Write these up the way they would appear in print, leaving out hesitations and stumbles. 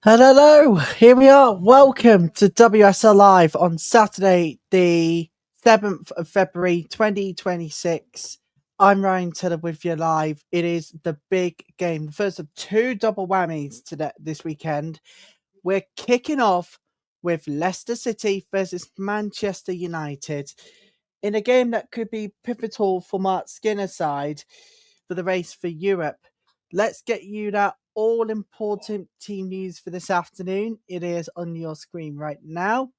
Hello, here we are. Welcome to WSL Live on Saturday, the 7th of February 2026. I'm Ryan Taylor with you live. It is the big game, the first of two double whammies this weekend. We're kicking off with Leicester City versus Manchester United in a game that could be pivotal for Marc Skinner's side for the race for Europe. Let's get you that all important team news for this afternoon. It is on your screen right now.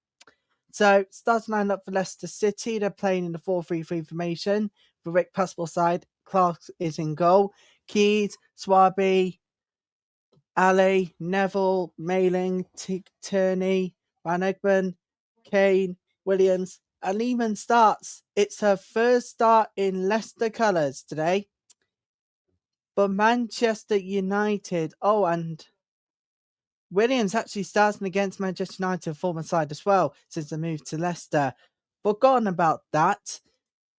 So, starting lineup for Leicester City, they're playing in the 4-3-3 formation. For Rick Passport side, Clark is in goal. Keys, Swaby, Ali, Neville, Mailing, Tierney, Van Egben, Kane, Williams, and Lehman starts. It's her first start in Leicester colours today. But Manchester United, and Williams actually starting against Manchester United, former side as well, since they moved to Leicester. Forgotten about that,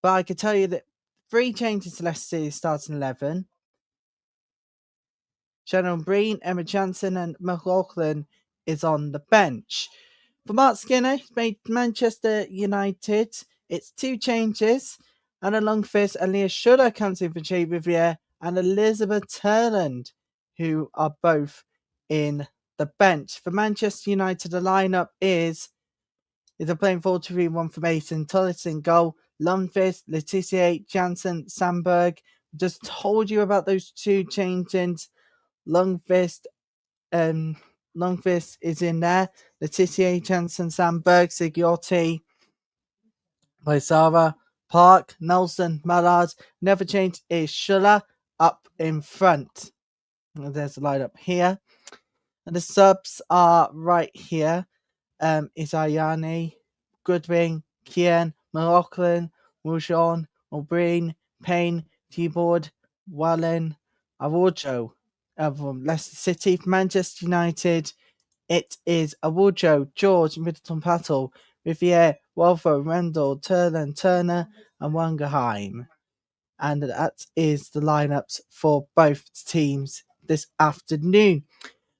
but I can tell you that 3 changes to Leicester City's starting 11. Shannon Breen, Emma Johnson, and McLaughlin is on the bench. For Marc Skinner, he's made Manchester United. It's 2 changes. Hanna Lundkvist and Lea Schüller comes in for Jay Riviere and Elizabeth Turland, who are both in the bench. For Manchester United, the lineup is a playing 4-2-3-1 formation. Tullis in goal, Lundkvist, Letitia, Janssen, Sandberg. Just told you about those 2 changes. Lundkvist is in there. Letitia, Janssen, Sandberg, Sigiotti, Loisara, Park, Nelson, Mallard. Never changed is Schüller up in front. And there's the lineup here. And the subs are right here. Isayani, Goodwin, Kian, McLaughlin, Roujon, O'Brien, Payne, Keyboard, Wallen, Arojo. From Leicester City, Manchester United, it is Awojo, George, Middleton Patel, Riviere, Walfo, Rendell, Turner, and Wangerheim. And that is the lineups for both teams this afternoon.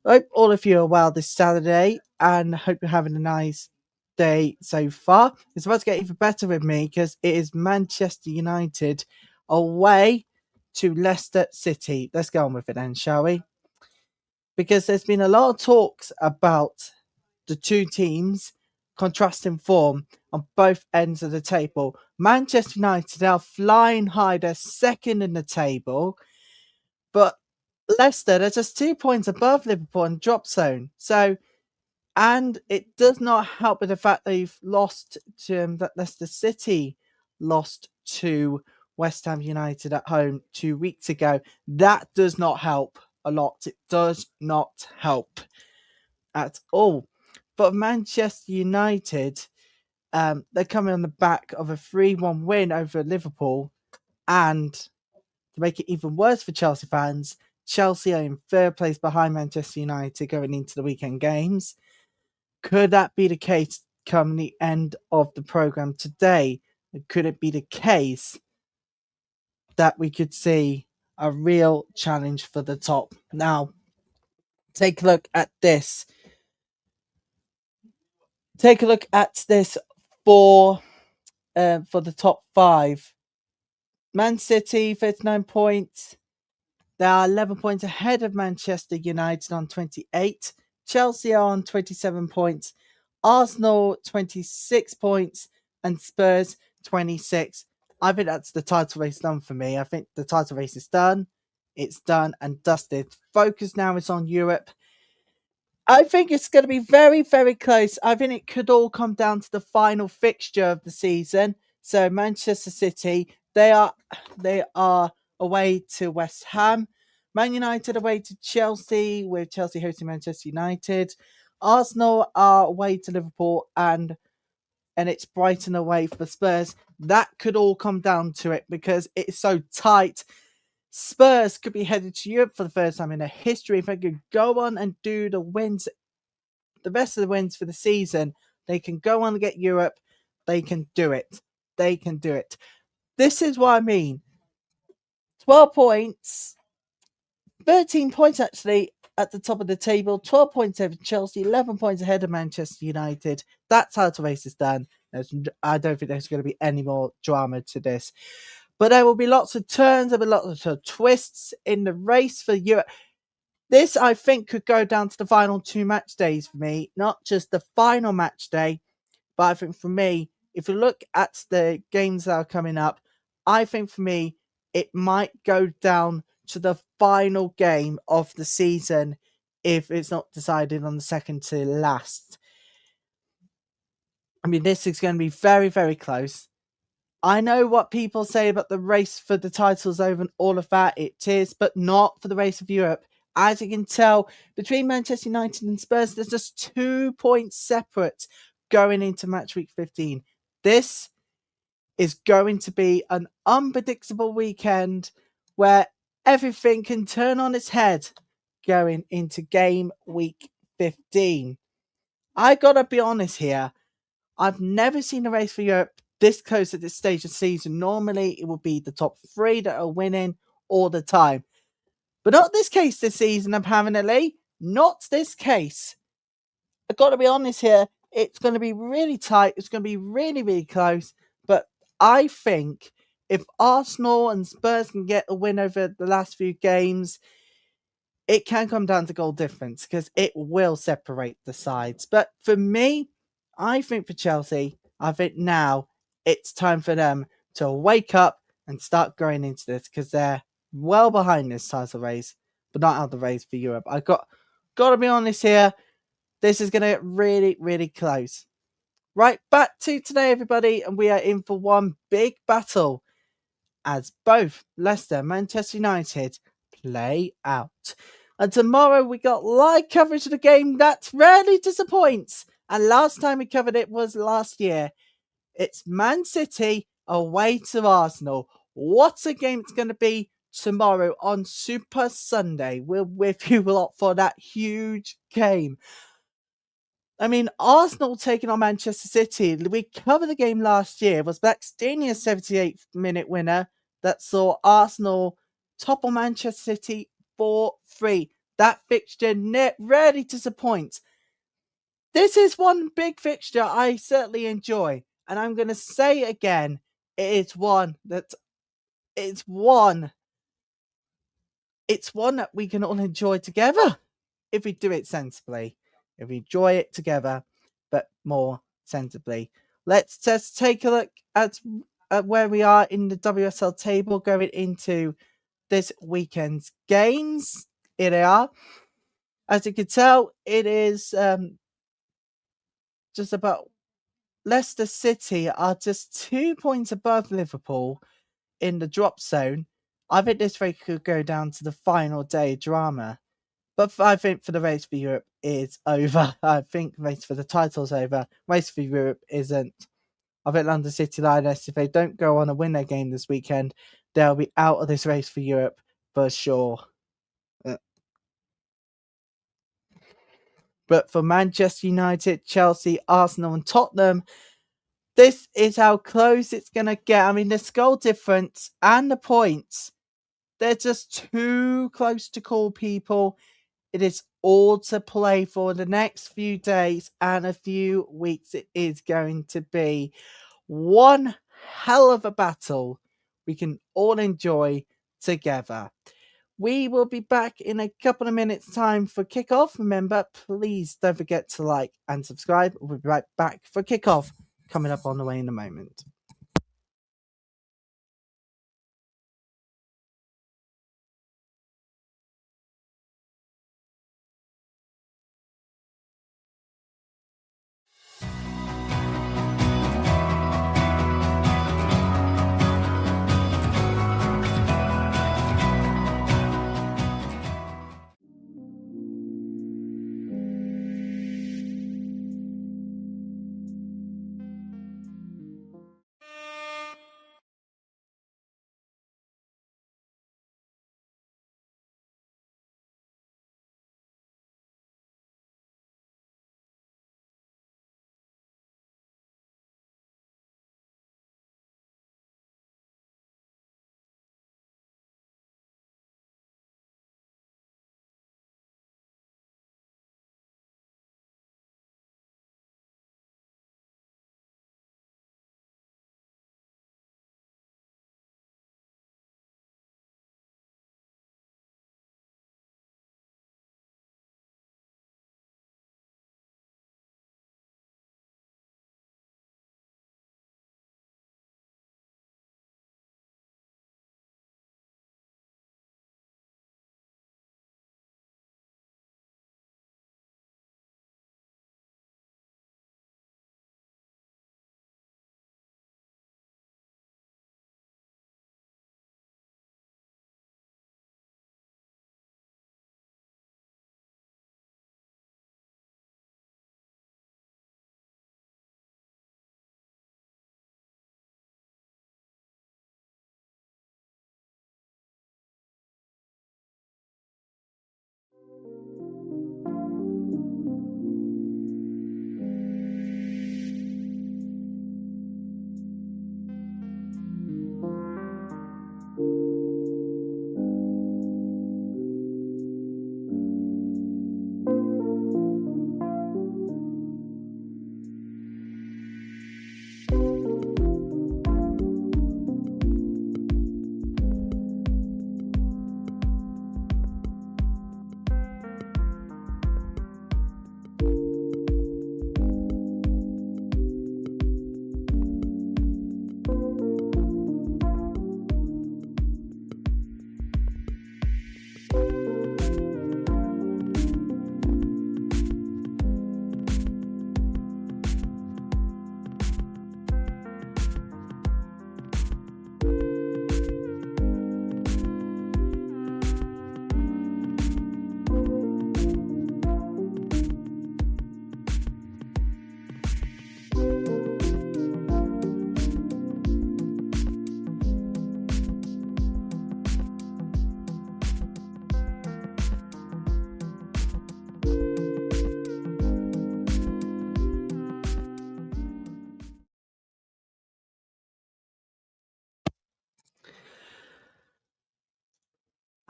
I hope all of you are well this Saturday and hope you're having a nice day so far. It's about to get even better with me because it is Manchester United away to Leicester City. Let's go on with it then, shall we? Because there's been a lot of talks about the 2 teams contrasting form on both ends of the table. Manchester United are flying high. They're second in the table. But Leicester, they're just 2 points above Liverpool in drop zone. So, and it does not help with the fact they've lost to that Leicester City lost to West Ham United at home 2 weeks ago. That does not help a lot. It does not help at all. But Manchester United, they're coming on the back of a 3-1 win over Liverpool. And to make it even worse for Chelsea fans, Chelsea are in 3rd place behind Manchester United going into the weekend games. Could that be the case come the end of the programme today? Could it be the case that we could see a real challenge for the top? Now, take a look at this. Take a look at this for the top 5. Man City, 39 points. They are 11 points ahead of Manchester United on 28. Chelsea are on 27 points. Arsenal, 26 points. And Spurs, 26. I think that's the title race done for me. I think the title race is done. It's done and dusted. Focus now is on Europe. I think it's going to be very, very close. I think it could all come down to the final fixture of the season. So Manchester City, they are away to West Ham. Man United away to Chelsea, with Chelsea hosting Manchester United. Arsenal are away to Liverpool, and it's Brighton away for Spurs. That could all come down to it because it's so tight. Spurs could be headed to Europe for the first time in their history. If they could go on and do the rest of the wins for the season, they can go on and get Europe. They can do it. They can do it. This is what I mean. 12 points, 13 points actually at the top of the table, 12 points over Chelsea, 11 points ahead of Manchester United. That title race is done. I don't think there's going to be any more drama to this. But there will be lots of turns, there will be lots of twists in the race for Europe. This, I think, could go down to the final 2 match days for me, not just the final match day, but I think for me, if you look at the games that are coming up, I think for me, it might go down to the final game of the season if it's not decided on the second to last. I mean, this is going to be very, very close. I know what people say about the race for the titles over and all of that. It is, but not for the race of Europe. As you can tell, between Manchester United and Spurs, there's just 2 points separate going into match week 15. This is going to be an unpredictable weekend where everything can turn on its head going into game week 15. I gotta be honest here. I've never seen a race for Europe this close at this stage of the season. Normally, it would be the top 3 that are winning all the time. But not this case this season, apparently. Not this case. I've got to be honest here. It's going to be really tight. It's going to be really, really close. But I think if Arsenal and Spurs can get a win over the last few games, it can come down to goal difference because it will separate the sides. But for me, I think for Chelsea, I think now it's time for them to wake up and start going into this because they're well behind this title race, but not out of the race for Europe. I got to be honest here. This is going to get really, really close. Right, back to today, everybody, and we are in for one big battle as both Leicester and Manchester United play out. And tomorrow we got live coverage of the game that rarely disappoints. And last time we covered it was last year. It's Man City away to Arsenal. What a game it's going to be tomorrow on Super Sunday. We're with you a lot for that huge game. I mean, Arsenal taking on Manchester City. We covered the game last year. It was Blackstenia's 78th minute winner that saw Arsenal topple Manchester City 4-3. That fixture rarely disappoints. This is one big fixture I certainly enjoy. And I'm going to say it again, it's one that we can all enjoy together if we do it sensibly. If we enjoy it together, but more sensibly. Let's just take a look at where we are in the WSL table going into this weekend's games. Here they are. As you can tell, it is just about Leicester City are just 2 points above Liverpool in the drop zone. I think this race could go down to the final day drama. But I think for the race for Europe is over. I think race for the title's over. Race for Europe isn't. I think London City Lioness, if they don't go on a win their game this weekend, they'll be out of this race for Europe for sure. But for Manchester United, Chelsea, Arsenal and Tottenham, this is how close it's going to get. I mean, the goal difference and the points, they're just too close to call, people. It is all to play for the next few days and a few weeks. It is going to be one hell of a battle we can all enjoy together. We will be back in a couple of minutes' time for kickoff. Remember, please don't forget to like and subscribe. We'll be right back for kickoff coming up on the way in a moment.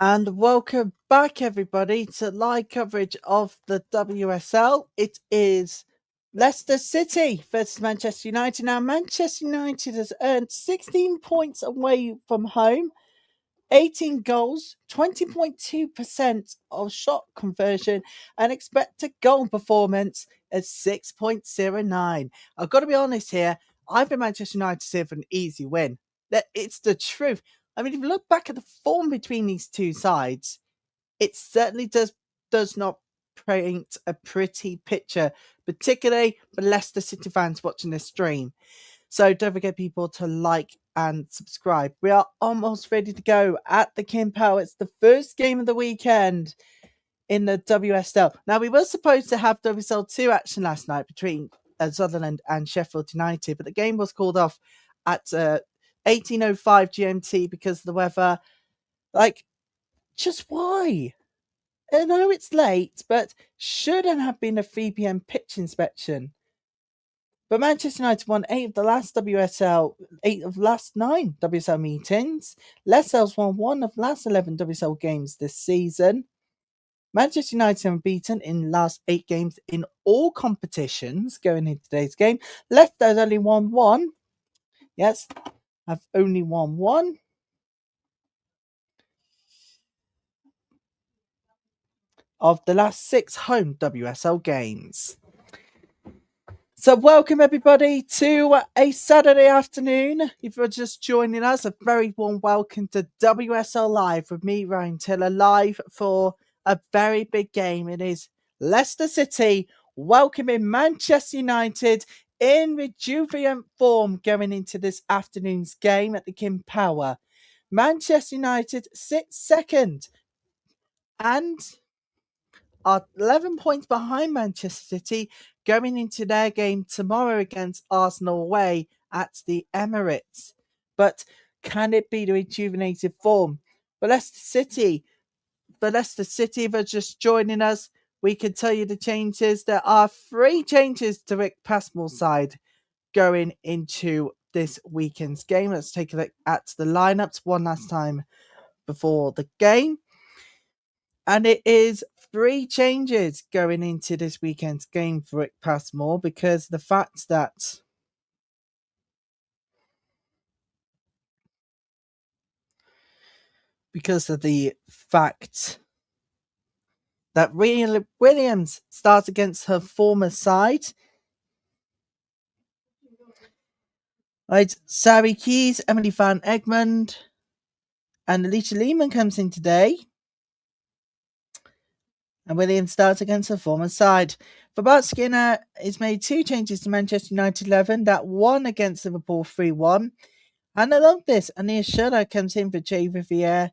And welcome back, everybody, to live coverage of the WSL. It is Leicester City versus Manchester United. Now, Manchester United has earned 16 points away from home, 18 goals, 20.2% of shot conversion, and expected goal performance at 6.09. I've got to be honest here. I've been Manchester United here for an easy win. It's the truth. I mean, if you look back at the form between these two sides, it certainly does not paint a pretty picture, particularly for Leicester City fans watching this stream. So don't forget, people, to like and subscribe. We are almost ready to go at the King Power. It's the first game of the weekend in the WSL. Now, we were supposed to have WSL 2 action last night between Sunderland and Sheffield United, but the game was called off at 18:05 GMT because of the weather. Like, just why? I know it's late, but shouldn't have been a 3 p.m. pitch inspection. But Manchester United won 8 of the last 9 WSL meetings. Leicester's won 1 of the last 11 WSL games this season. Manchester United have beaten in the last 8 games in all competitions going into today's game. Leicester has only won 1. Yes, have only won 1. Of the last 6 home WSL games. So welcome everybody to a Saturday afternoon. If you're just joining us, a very warm welcome to WSL Live with me, Ryan Tiller, live for a very big game. It is Leicester City welcoming Manchester United in rejuvenant form going into this afternoon's game at the King Power. Manchester United sits second and are 11 points behind Manchester City going into their game tomorrow against Arsenal away at the Emirates. But can it be the rejuvenated form? For Leicester City, if are just joining us, we can tell you the changes. There are 3 changes to Rick Passmore's side going into this weekend's game. Let's take a look at the lineups one last time before the game. And it is 3 changes going into this weekend's game for Rick Passmore because of the fact that Williams starts against her former side. Right, Sari Keys, Emily Van Egmond, and Alicia Lehman comes in today. And Williams starts against her former side. For Marc Skinner, he's made 2 changes to Manchester United 11. That one against Liverpool 3-1. Hanna Lundkvist and Lea Schüller comes in for Jay Riviere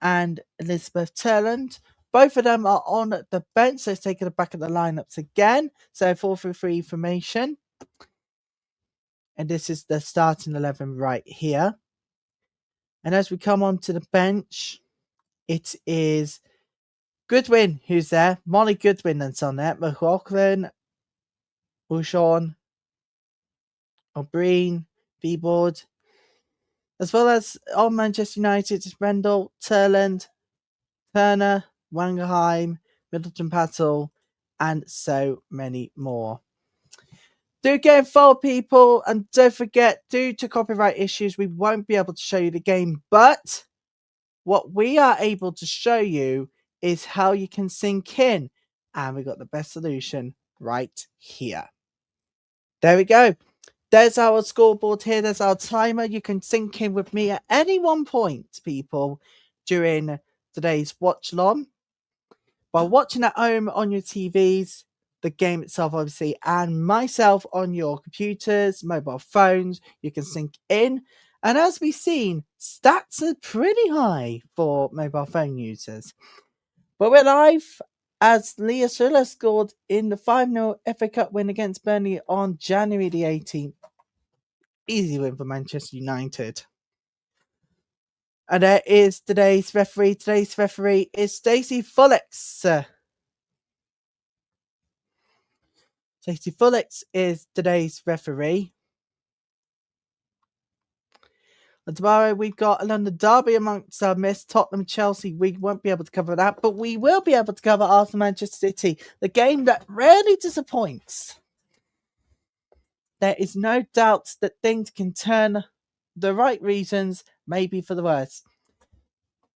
and Elizabeth Turland. Both of them are on the bench, so let's take a look back at the lineups again. So 4-3-3 formation. And this is the starting 11 right here. And as we come onto the bench, it is Goodwin who's there. Molly Goodwin that's on there. McLaughlin, Bouchon, O'Brien, Beeboard. As well as on Manchester United, it's Rendell, Turland, Turner, Wangerheim, Middleton Patel, and so many more. Do get involved, people, and don't forget, due to copyright issues, we won't be able to show you the game, but what we are able to show you is how you can sync in, and we got the best solution right here. There we go. There's our scoreboard here. There's our timer. You can sync in with me at any one point, people, during today's watch along. While watching at home on your TVs, the game itself, obviously, and myself on your computers, mobile phones, you can sync in. And as we've seen, stats are pretty high for mobile phone users. But we're live as Lea Schüller scored in the 5-0 FA Cup win against Burnley on January the 18th. Easy win for Manchester United. And there is today's referee. Today's referee is Stacey Fullix. Stacey Fullix is today's referee. And tomorrow we've got a London derby amongst our missed Tottenham Chelsea. We won't be able to cover that, but we will be able to cover Arsenal Manchester City, the game that rarely disappoints. There is no doubt that things can turn the right reasons, maybe for the worse.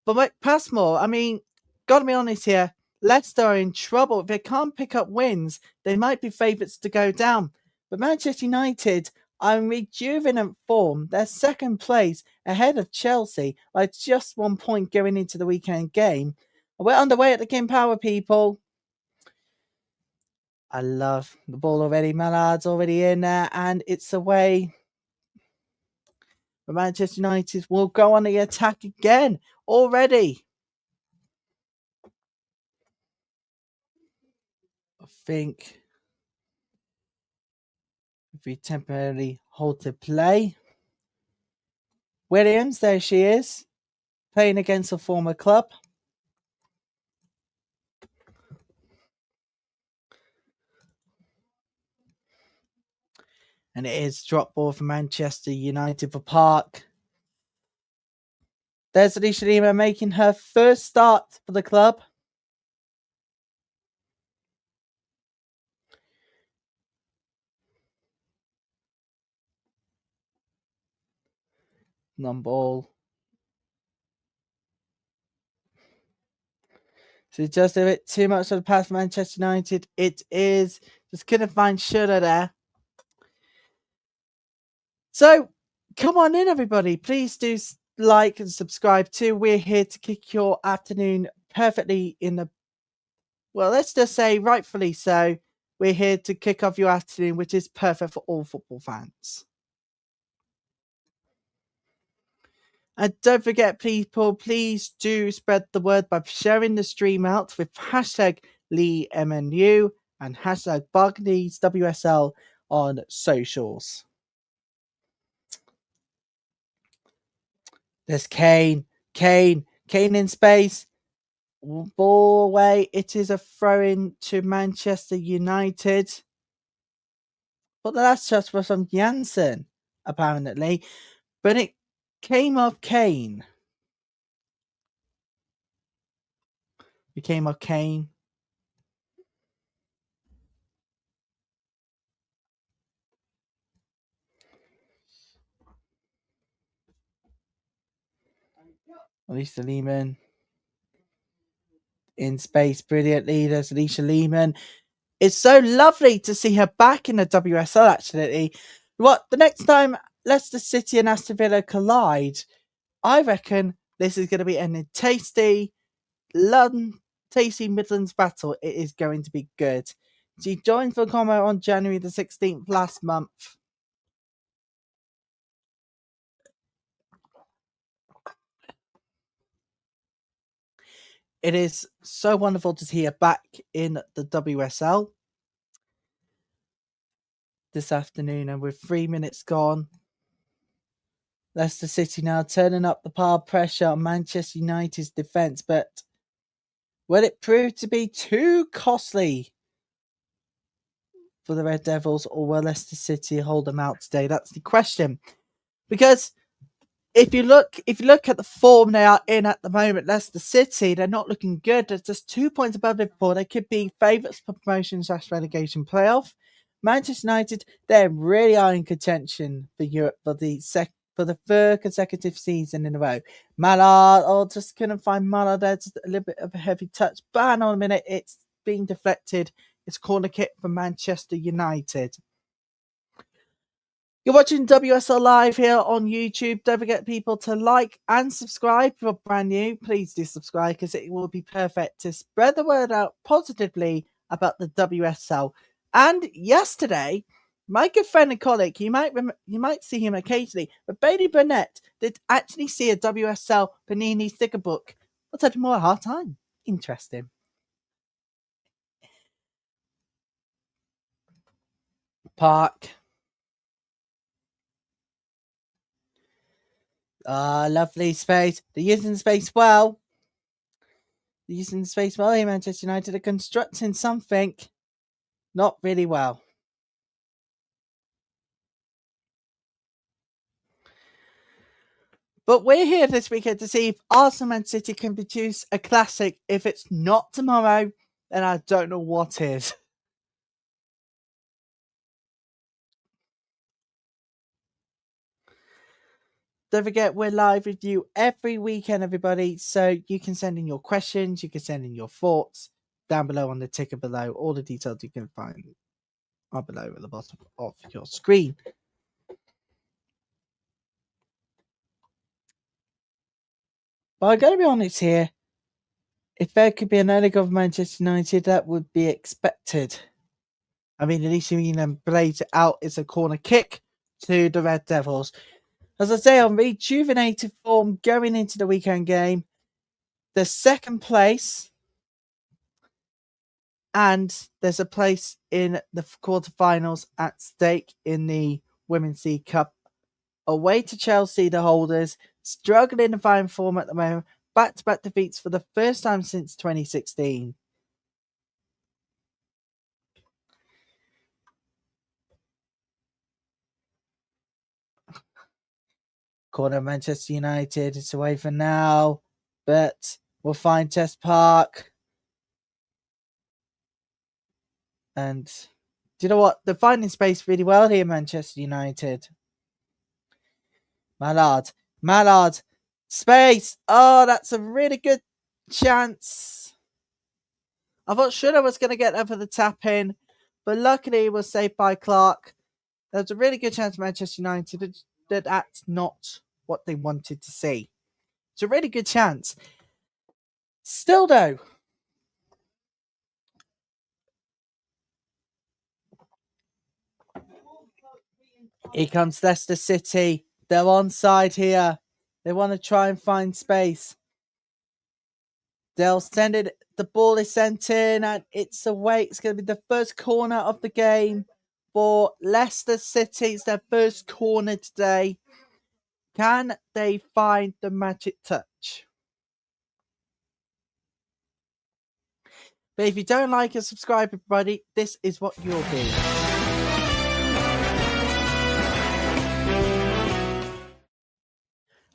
But Mike Passmore, I mean, gotta be honest here, Leicester are in trouble. If they can't pick up wins, they might be favourites to go down. But Manchester United are in rejuvenant form. They're second place ahead of Chelsea by just 1 point going into the weekend game. We're underway at the King Power, people. I love the ball already. Mallard's already in there, and it's away. But Manchester United will go on the attack again already. I think if we temporarily hold to play. Williams, there she is, playing against a former club. And it is drop ball for Manchester United for Park. There's Lea Schüller making her first start for the club. Non-ball. So just a bit too much of the pass for Manchester United. It is. Just couldn't find Schüller there. So come on in, everybody. Please do like and subscribe too. We're here to kick your afternoon perfectly in the, well, let's just say rightfully so. We're here to kick off your afternoon, which is perfect for all football fans. And don't forget, people, please do spread the word by sharing the stream out with hashtag LeeMNU and hashtag Barclays WSL on socials. There's Kane in space. Ball away. It is a throw-in to Manchester United. But the last shot was from Janssen, apparently. But it came off Kane. It came off Kane. Lisa Lehman in space brilliantly. There's Alicia Lehman. It's so lovely to see her back in the WSL, actually. What, the next time Leicester City and Aston Villa collide, I reckon this is going to be a tasty Midlands battle. It is going to be good. She joined for Como on January the 16th last month. It is so wonderful to see her back in the WSL this afternoon, and with 3 minutes gone, Leicester City now turning up the power pressure on Manchester United's defence, but will it prove to be too costly for the Red Devils, or will Leicester City hold them out today? That's the question. Because if you look at the form they are in at the moment, Leicester City, they're not looking good. They're just 2 points above Liverpool. They could be favourites for promotion / relegation playoff. Manchester United, they really are in contention for Europe for the third consecutive season in a row. Mallard, just couldn't find Mallard there. Just a little bit of a heavy touch. Ban on a minute. It's being deflected. It's corner kick for Manchester United. You're watching WSL Live here on YouTube. Don't forget, people, to like and subscribe. If you're brand new, please do subscribe because it will be perfect to spread the word out positively about the WSL. And yesterday, my good friend and colleague, you might see him occasionally, but Bailey Burnett did actually see a WSL Panini sticker book. I'll tell you more at half time. Interesting. Park. Lovely space. They're using the space well. Using the space well here, Manchester United are constructing something not really well. But we're here this weekend to see if Arsenal Man City can produce a classic. If it's not tomorrow, then I don't know what is. Don't forget, we're live with you every weekend, everybody. So you can send in your questions, you can send in your thoughts down below on the ticker below. All the details you can find are below at the bottom of your screen. But I'm going to be honest here. If there could be an early goal of Manchester United, that would be expected. I mean, at least you can blaze it out. It's a corner kick to the Red Devils. As I say, on rejuvenated form going into the weekend game. The second place, and there's a place in the quarterfinals at stake in the Women's League Cup. Away to Chelsea, the holders, struggling to find form at the moment. Back-to-back defeats for the first time since 2016. Corner of Manchester United, it's away for now, but we'll find Test Park. And do you know what? They're finding space really well here, Manchester United. Mallard, space. Oh, that's a really good chance. I thought Schüller was going to get there for the tap in, but luckily it was saved by Clark. There's a really good chance Manchester United that that's not what they wanted to see. It's a really good chance. Still, though, here comes Leicester City. They're onside here. They want to try and find space. They'll send it. The ball is sent in, and it's away. It's going to be the first corner of the game for Leicester City. It's their first corner today. Can they find the magic touch? But if you don't like and subscribe, everybody, this is what you'll do.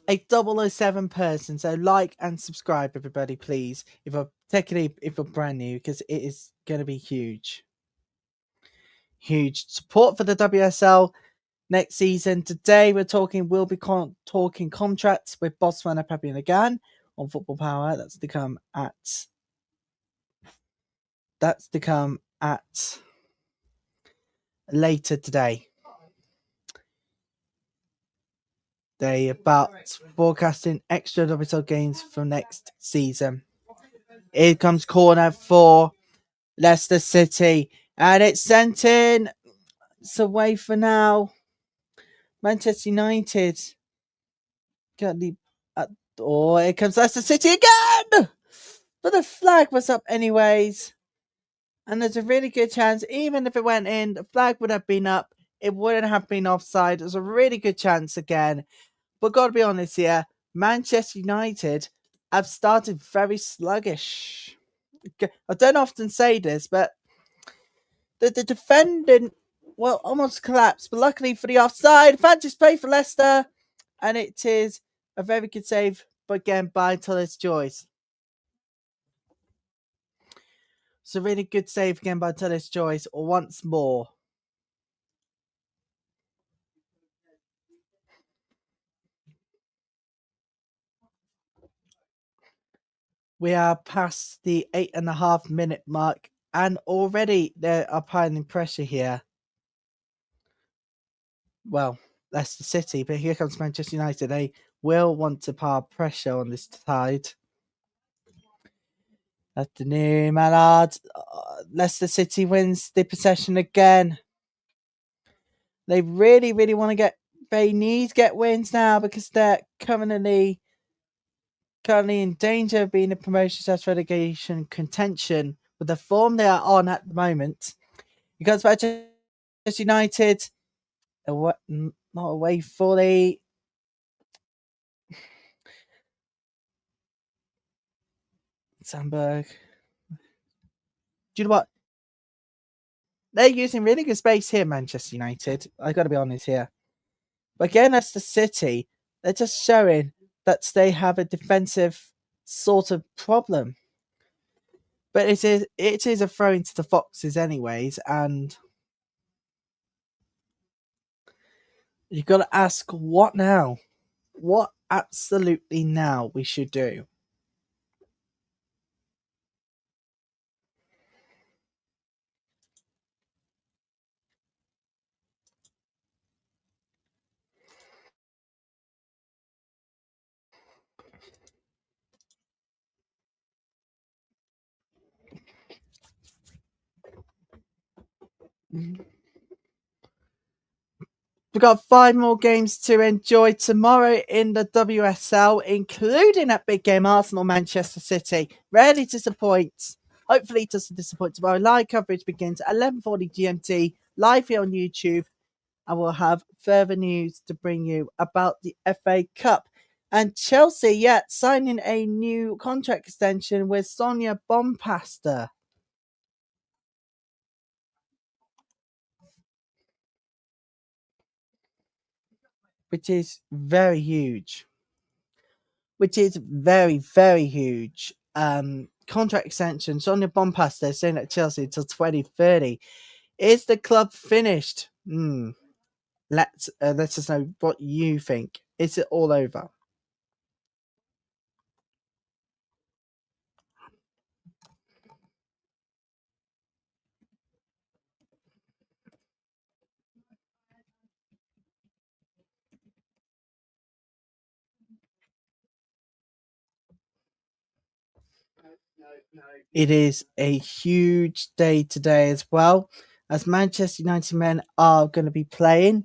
A 007 person, so like and subscribe, everybody, please. If you're brand new, because it is going to be huge. Huge support for the WSL next season. Today we'll be talking contracts with Botswana Papi Nagan on Football Power. That's to come at later today. They about forecasting extra WSL games for next season. Here comes corner for Leicester City, and it's sent in. It's away for now. Manchester United. Here comes Leicester City again! But the flag was up anyways. And there's a really good chance, even if it went in, the flag would have been up. It wouldn't have been offside. There's a really good chance again. But got to be honest here, Manchester United have started very sluggish. I don't often say this, but the defending, almost collapsed. But luckily for the offside, fantasy play for Leicester. And it is a very good save, but again, by Tullis Joyce. It's a really good save again by Tullis Joyce once more. We are past the 8.5 minute mark, and already they are piling pressure here. Well, Leicester City, but here comes Manchester United. They will want to pile pressure on this side. Afternoon, Mallard. Leicester City wins the possession again. They really, really want to they need to get wins now because they're currently in danger of being a promotion/relegation contention with the form they are on at the moment. Because Manchester United, not away fully. Sandberg. Do you know what? They're using really good space here, Manchester United. I've got to be honest here. But again, that's the City. They're just showing that they have a defensive sort of problem. But it is a throw into the Foxes anyways, and you've got to ask what now? What absolutely now we should do? We've got 5 more games to enjoy tomorrow in the WSL, including that big game, Arsenal Manchester City. Rarely disappoints. Hopefully it doesn't disappoint tomorrow. Live coverage begins at 11:40 GMT, live here on YouTube. And we'll have further news to bring you about the FA Cup. And Chelsea, signing a new contract extension with Sonia Bompasta, which is very huge. Which is very, very huge. Contract extension. Sonia Bompasta is staying at Chelsea until 2030. Is the club finished? Let us know what you think. Is it all over? It is a huge day today as well, as Manchester United men are going to be playing.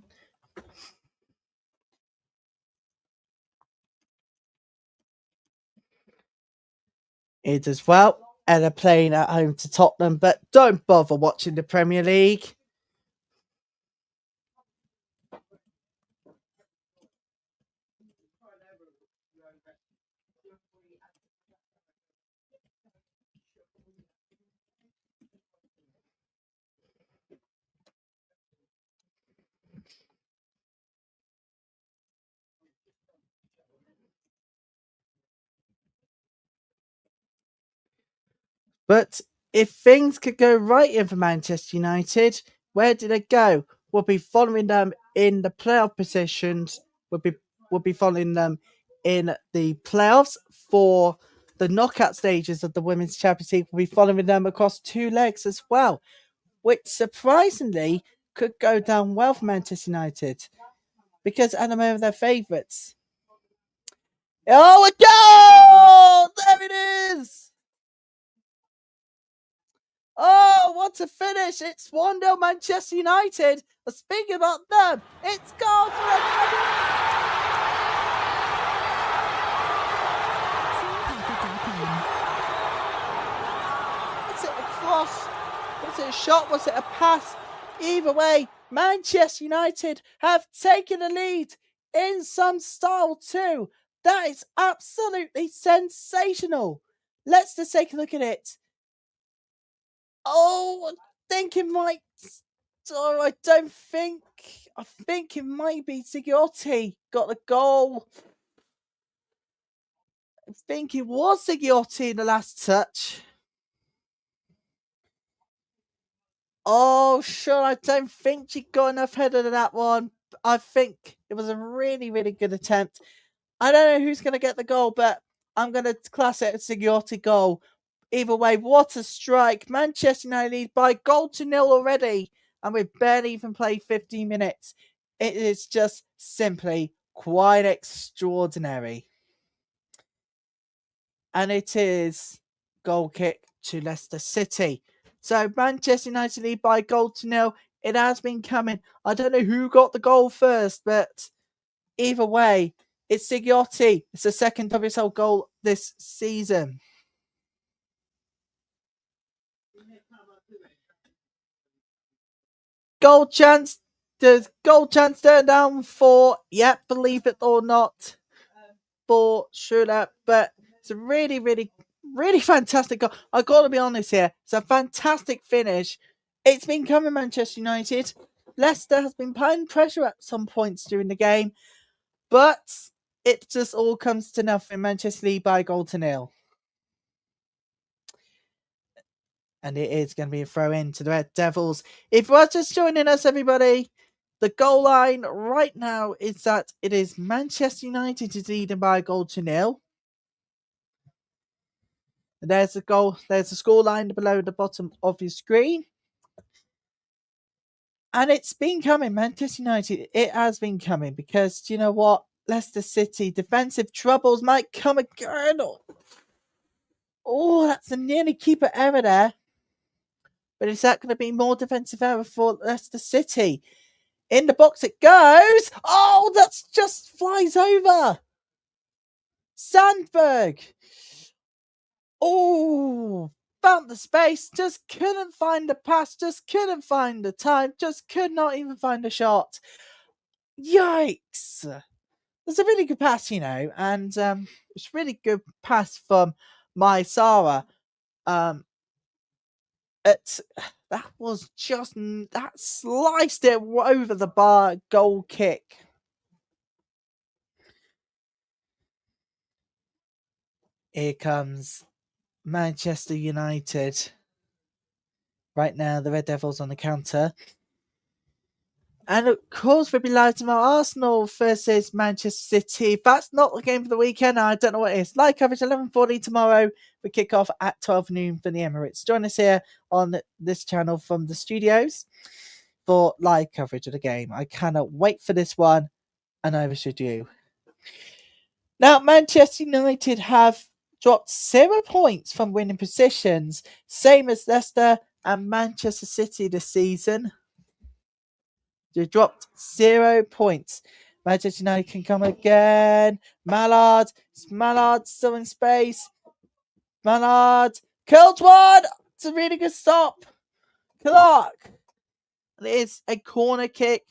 It as well, and they're playing at home to Tottenham, but don't bother watching the Premier League. But if things could go right in for Manchester United, where do they go? We'll be following them in the playoff positions. We'll be following them in the playoffs for the knockout stages of the Women's Champions League. We'll be following them across 2 legs as well, which surprisingly could go down well for Manchester United because at the moment they're favourites. Oh, a goal! There it is! Oh, what a finish! It's 1-0 Manchester United. Speaking about them, it's goal for Was it a cross? Was it a shot? Was it a pass? Either way, Manchester United have taken the lead in some style too. That is absolutely sensational. Let's just take a look at it. Oh, I think it might. Oh, I don't think. I think it might be Sigiotti got the goal. I think it was Sigiotti in the last touch. Oh, sure. I don't think she got enough header to that one. I think it was a really, really good attempt. I don't know who's going to get the goal, but I'm going to class it as a Sigiotti goal. Either way, what a strike. Manchester United lead by 0-0 already, and we've barely even played 15 minutes. It is just simply quite extraordinary. And it is goal kick to Leicester City. So Manchester United lead by 0-0. It has been coming. I don't know who got the goal first, but either way, it's Sigiotti. It's the second WSL goal this season. Goal chance. There's goal chance turned down for, believe it or not, for Schüller. But it's a really, really, really fantastic goal. I got to be honest here. It's a fantastic finish. It's been coming, Manchester United. Leicester has been putting pressure at some points during the game, but it just all comes to nothing. Manchester lead by 1-0. And it is going to be a throw in to the Red Devils. If you're just joining us, everybody, the goal line right now is that it is Manchester United is leading by 1-0. There's a goal. There's a score line below the bottom of your screen. And it's been coming, Manchester United. It has been coming because, do you know what? Leicester City defensive troubles might come again. Oh, that's a nearly keeper error there. But is that going to be more defensive error for Leicester City? In the box it goes. Oh, that's just flies over. Sandberg. Oh, found the space. Just couldn't find the pass. Just couldn't find the time. Just could not even find a shot. Yikes. It's a really good pass, you know. And it's a really good pass from Sarah. That was just, that sliced it over the bar. Goal kick. Here comes Manchester United. Right now, the Red Devils on the counter. And of course, we'll be live tomorrow. Arsenal versus Manchester City. If that's not the game for the weekend, I don't know what it is. Live coverage 11:40 tomorrow. We kick off at 12 noon for the Emirates. Join us here on this channel from the studios for live coverage of the game. I cannot wait for this one, and over should you. Now, Manchester United have dropped 0 points from winning positions, same as Leicester and Manchester City this season. They dropped 0 points. Manchester United can come again. Mallard still in space. Mallard curled one. It's a really good stop. Clark. And it is a corner kick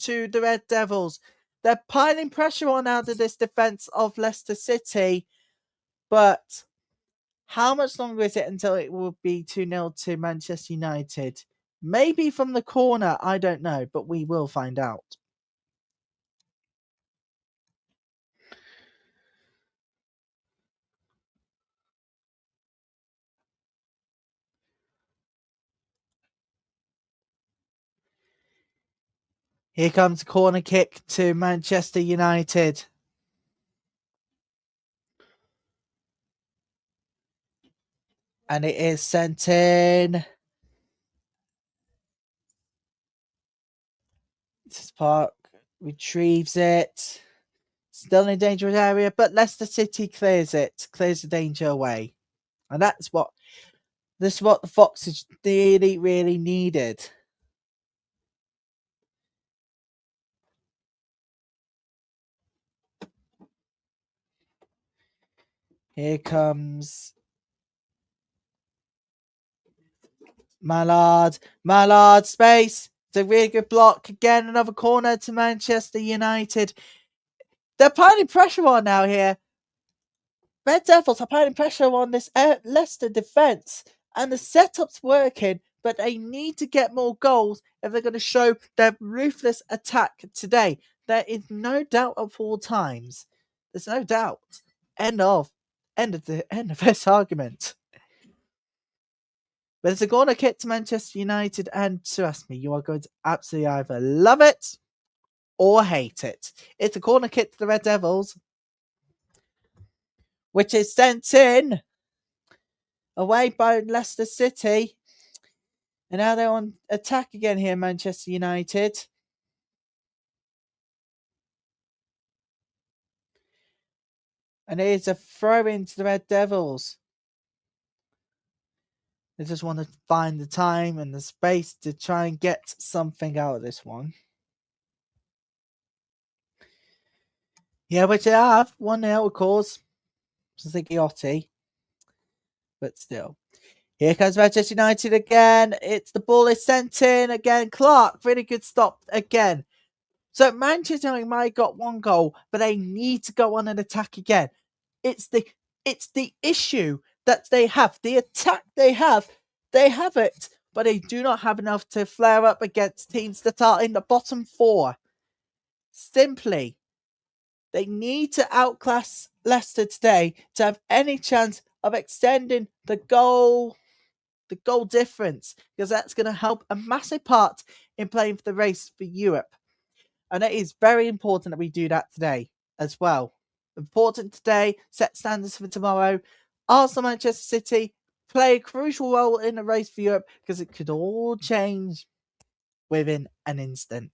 to the Red Devils. They're piling pressure on out of this defence of Leicester City. But how much longer is it until it will be 2-0 to Manchester United? Maybe from the corner, I don't know, but we will find out. Here comes a corner kick to Manchester United. And it is sent in. Park retrieves it. Still in a dangerous area, but Leicester City clears it. Clears the danger away. And this is what the Foxes really, really needed. Here comes Mallard. Mallard, space. It's a really good block. Again, another corner to Manchester United. They're piling pressure on now here. Red Devils are piling pressure on this Leicester defence. And the setup's working, but they need to get more goals if they're going to show their ruthless attack today. There is no doubt of all times. There's no doubt. End of this argument. But it's a corner kick to Manchester United, and trust me, you are going to absolutely either love it or hate it. It's a corner kick to the Red Devils, which is sent in away by Leicester City. And now they're on attack again here, Manchester United. And it is a throw in to the Red Devils. They just want to find the time and the space to try and get something out of this one. Yeah, which they have. 1-0, of course. It's idiotic. But still. Here comes Manchester United again. The ball is sent in again. Clark, really good stop again. So Manchester United might have got 1 goal, but they need to go on an attack again. It's the issue that they have. The attack they have it, but they do not have enough to flare up against teams that are in the bottom 4. Simply, They need to outclass Leicester today to have any chance of extending the goal difference, because that's going to help a massive part in playing for the race for Europe. And it is very important that we do that today as well. Important today, set standards for tomorrow. Arsenal, Manchester City play a crucial role in the race for Europe, because it could all change within an instant.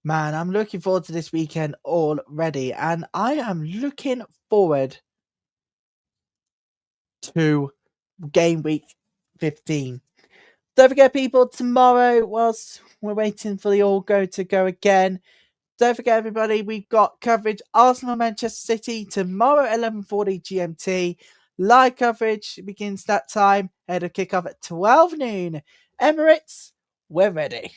Man, I'm looking forward to this weekend already, and I am looking forward to game week 15. Don't forget, people, tomorrow, whilst we're waiting for the all go to go again, don't forget, everybody, we've got coverage Arsenal Manchester City tomorrow at 11:40 GMT. Live coverage begins that time, ahead of kickoff at 12 noon. Emirates, we're ready.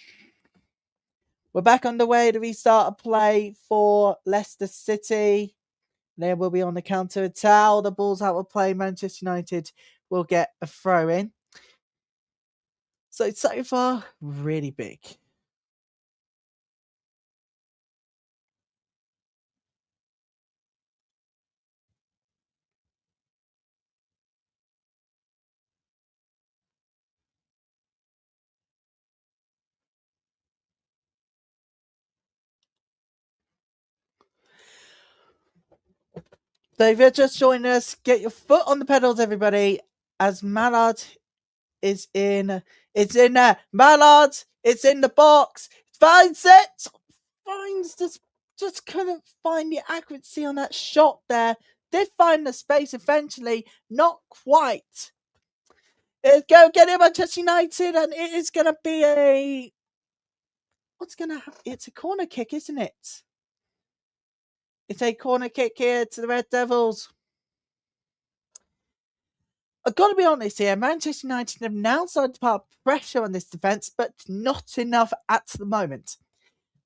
We're back on the way to restart a play for Leicester City. They will be on the counter attack. The ball's out of play. Manchester United will get a throw in. So far, really big. So if you're just joining us, get your foot on the pedals, everybody, as Mallard is in. It's in there. Mallard, it's in the box. Finds it. Finds this. Just couldn't find the accuracy on that shot there. Did find the space eventually. Not quite. Go get it, Manchester United, and it is going to be a... What's going to happen? It's a corner kick, isn't it? It's a corner kick here to the Red Devils. I've got to be honest here, Manchester United have now started to put pressure on this defence, but not enough at the moment.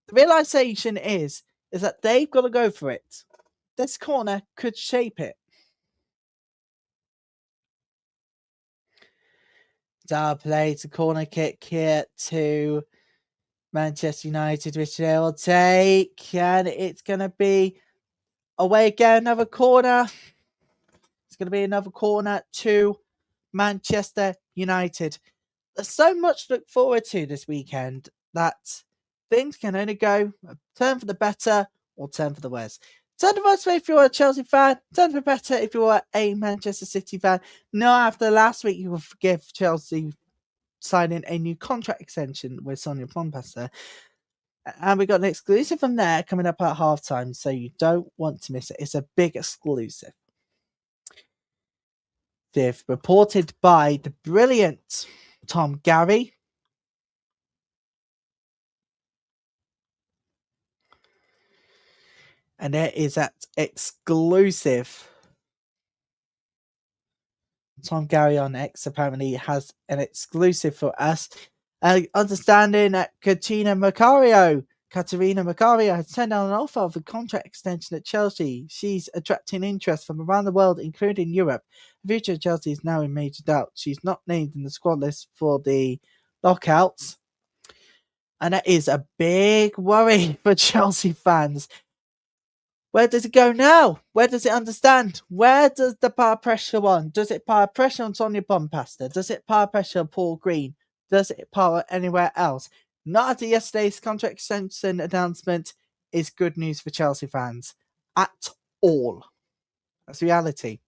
The realisation is that they've got to go for it. This corner could shape it. Dar plays a corner kick here to Manchester United, which they'll take, and it's going to be away again, another corner. It's going to be another corner to Manchester United. There's so much to look forward to this weekend that things can only go turn for the better or turn for the worse. Turn the worst way if you're a Chelsea fan, turn for the better if you're a Manchester City fan. No, after last week, you will forgive Chelsea signing a new contract extension with Sonia Plonpasta. And we got an exclusive from there coming up at halftime, so you don't want to miss it. It's a big exclusive. Reported by the brilliant Tom Gary. And there is that exclusive. Tom Gary on X apparently has an exclusive for us. Understanding that Katerina Macario has turned down an offer of a contract extension at Chelsea. She's attracting interest from around the world, including Europe. The future of Chelsea is now in major doubt. She's not named in the squad list for the knockouts. And that is a big worry for Chelsea fans. Where does it go now? Where does it understand? Where does the power pressure on? Does it power pressure on Sonia Bompasta? Does it power pressure on Paul Green? Does it power anywhere else? Not after yesterday's contract extension announcement is good news for Chelsea fans. At all. That's reality.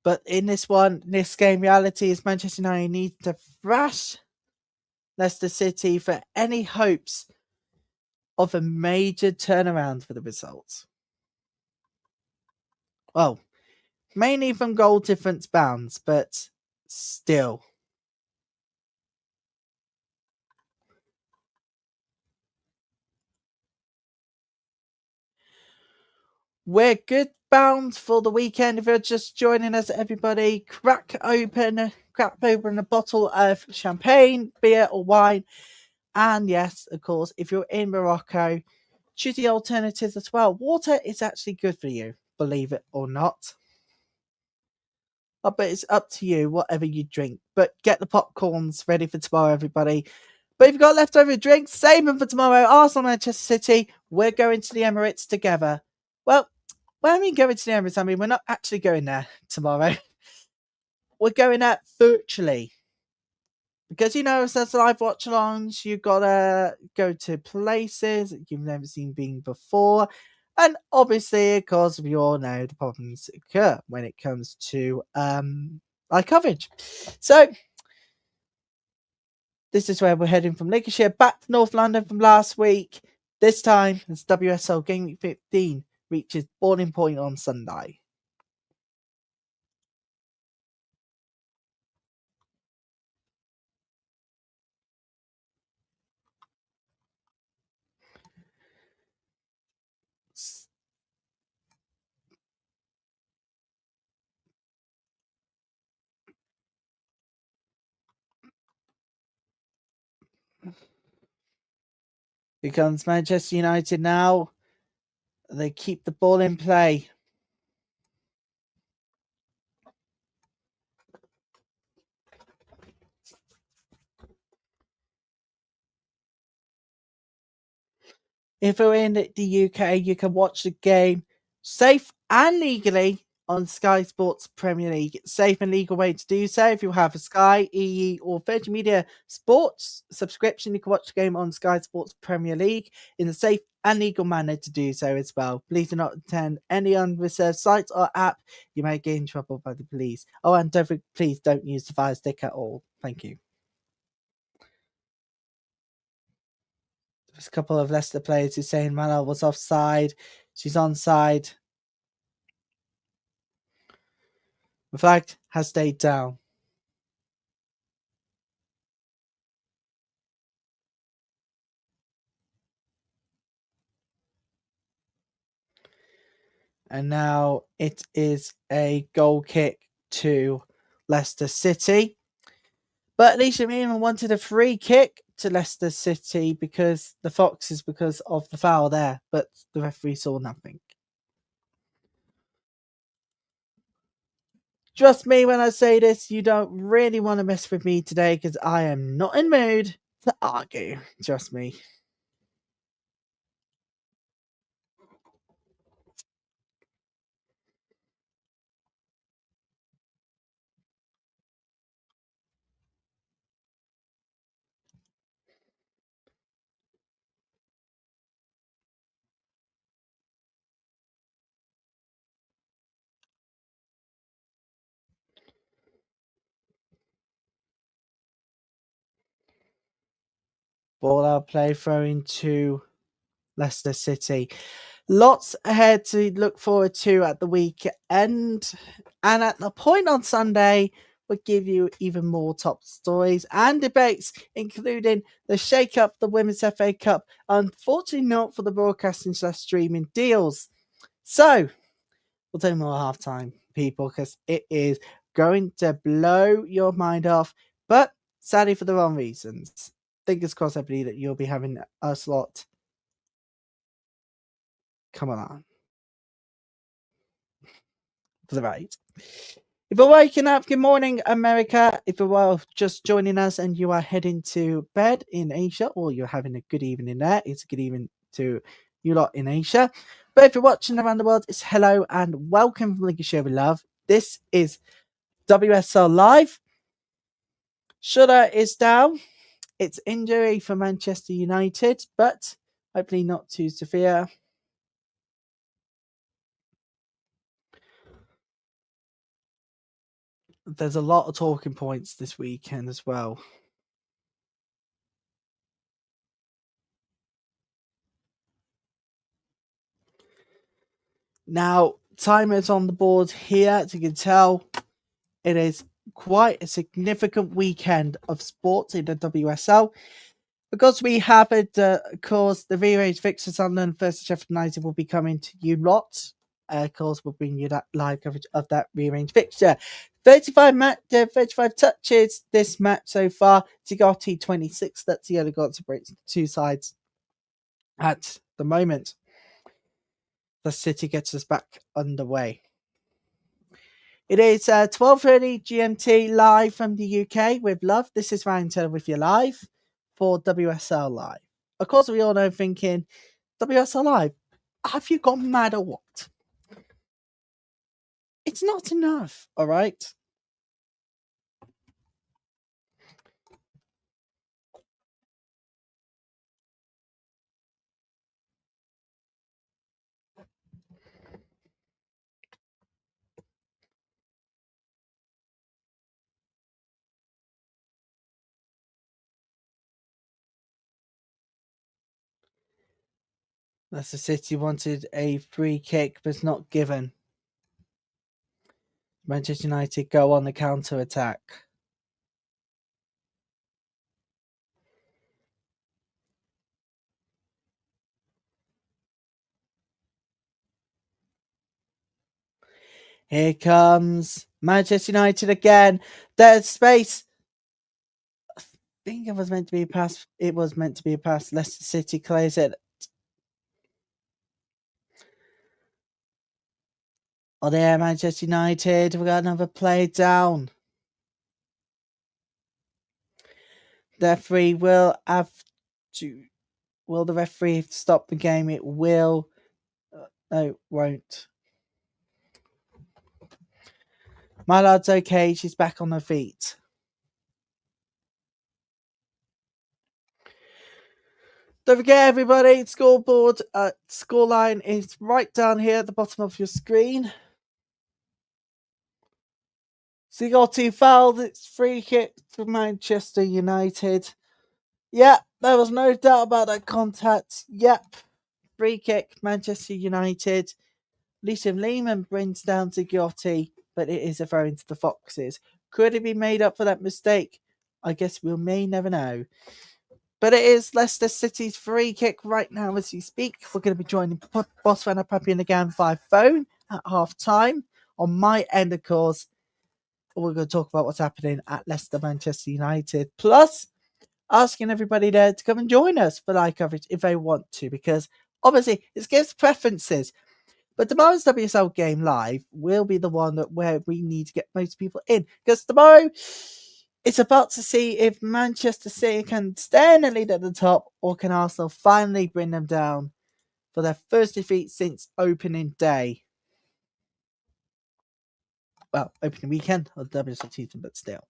But in this game, reality is Manchester United need to thrash Leicester City for any hopes of a major turnaround for the results. Well, mainly from goal difference bounds, but still. We're good bound for the weekend. If you're just joining us, everybody, crack open a bottle of champagne, beer, or wine, And yes, of course, if you're in Morocco, choose the alternatives as well. Water is actually good for you, believe it or not. But it's up to you, whatever you drink. But get the popcorns ready for tomorrow, everybody. But if you've got leftover drinks, save them for tomorrow. Arsenal, Manchester City, we're going to the Emirates together. Well, when I mean going to the Emirates, I mean we're not actually going there tomorrow. We're going there virtually. Because, it's those live watch-alongs, you've got to go to places that you've never been before. And obviously, of course, we all know the problems occur when it comes to live coverage. So, this is where we're heading from Lancashire back to North London from last week. This time, as WSL Game Week 15 reaches boiling point on Sunday. Here comes Manchester United now. They keep the ball in play. If you're in the UK, you can watch the game safe and legally on Sky Sports Premier League. It's safe and legal way to do so. If you have a Sky, EE, or Virgin Media Sports subscription, you can watch the game on Sky Sports Premier League in a safe and legal manner to do so as well. Please do not attend any unreserved sites or app. You may get in trouble by the police. Oh, and please don't use the Fire Stick at all. Thank you. There's a couple of Leicester players who are saying Manuel was offside. She's onside. The flag has stayed down. And now it is a goal kick to Leicester City. But Alicia Meehan wanted a free kick to Leicester City because the Foxes, because of the foul there. But the referee saw nothing. Trust me when I say this, you don't really want to mess with me today because I am not in mood to argue. Trust me. Ball out play throwing to Leicester City. Lots ahead to look forward to at the weekend. And at the point on Sunday, we'll give you even more top stories and debates, including the shake-up, the Women's FA Cup. Unfortunately not for the broadcasting / streaming deals. So, we'll take more halftime, people, because it is going to blow your mind off. But sadly for the wrong reasons. Fingers crossed, everybody, that you'll be having a slot. Come on. For the right. If you're waking up, good morning, America. If you're just joining us and you are heading to bed in Asia, or you're having a good evening there, it's a good evening to you lot in Asia. But if you're watching around the world, it's hello and welcome from Lancashire with Love. This is WSL Live. Schüller is down. It's injury for Manchester United, but hopefully not too severe. There's a lot of talking points this weekend as well. Now, timers on the board here, as you can tell, it is quite a significant weekend of sports in the WSL. Because we have it, of course, the V-Rage Victor Sunderland versus Sheffield United will be coming to you lot of course, we'll bring you that live coverage of that rearranged fixture. 35 touches this match so far. Tigati 26. That's the other goal to break two sides at the moment. The City gets us back underway. It is 12:30 GMT live from the UK with love. This is Ryan Taylor with you live for WSL Live. Of course, we all know thinking, WSL Live, have you gone mad or what? It's not enough, all right? Leicester City wanted a free kick, but it's not given. Manchester United go on the counter attack. Here comes Manchester United again. There's space. I think it was meant to be a pass. It was meant to be a pass. Leicester City clears it. Oh, there, Manchester United. We got another player down. The referee will have to. Will the referee stop the game? It will. No, it won't. My lad's okay. She's back on her feet. Don't forget, everybody, scoreboard, scoreline is right down here at the bottom of your screen. So you got two fouls. It's free kick for Manchester United. Yeah, there was no doubt about that contact. Yep, free kick, Manchester United. Lisa Lehman brings down to Giotti, but it is a throw into the Foxes. Could it be made up for that mistake? I guess we may never know. But it is Leicester City's free kick right now as we speak. We're going to be joining Boss Runner Puppy and the Gang via phone at half time. On my end, of course, we're going to talk about what's happening at Leicester Manchester United. Plus, asking everybody there to come and join us for live coverage if they want to, because obviously it gives preferences. But tomorrow's WSL game live will be the one where we need to get most people in, because tomorrow it's about to see if Manchester City can stay in the lead at the top, or can Arsenal finally bring them down for their first defeat since opening day. Well, opening weekend of the WSL season, but still.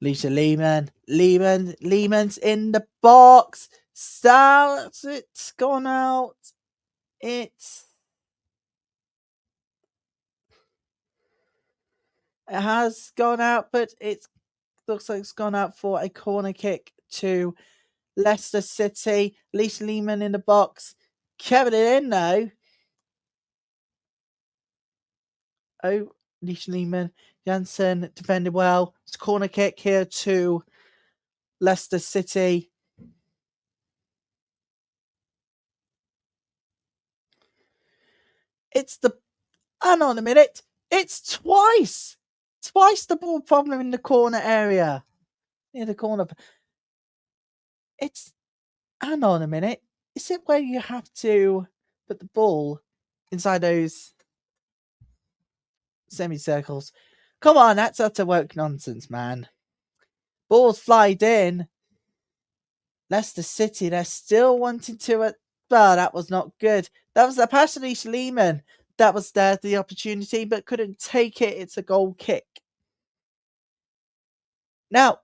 Lisa Lehman's in the box. Starts, it's gone out. It has gone out, but it looks like it's gone out for a corner kick to Leicester City. Lisa Lehman in the box. Kept it in though. Oh, Lisa Lehman. Jansen defended well. It's a corner kick here to Leicester City. Hang on a minute. It's twice the ball problem in the corner area. Near the corner. Hang on a minute. Is it where you have to put the ball inside those semicircles? Come on, that's utter woke nonsense, man. Ball's flied in. Leicester City, they're still wanting to. But that was not good. That was a pass to Lisa Lehman. That was there, the opportunity, but couldn't take it. It's a goal kick. Now,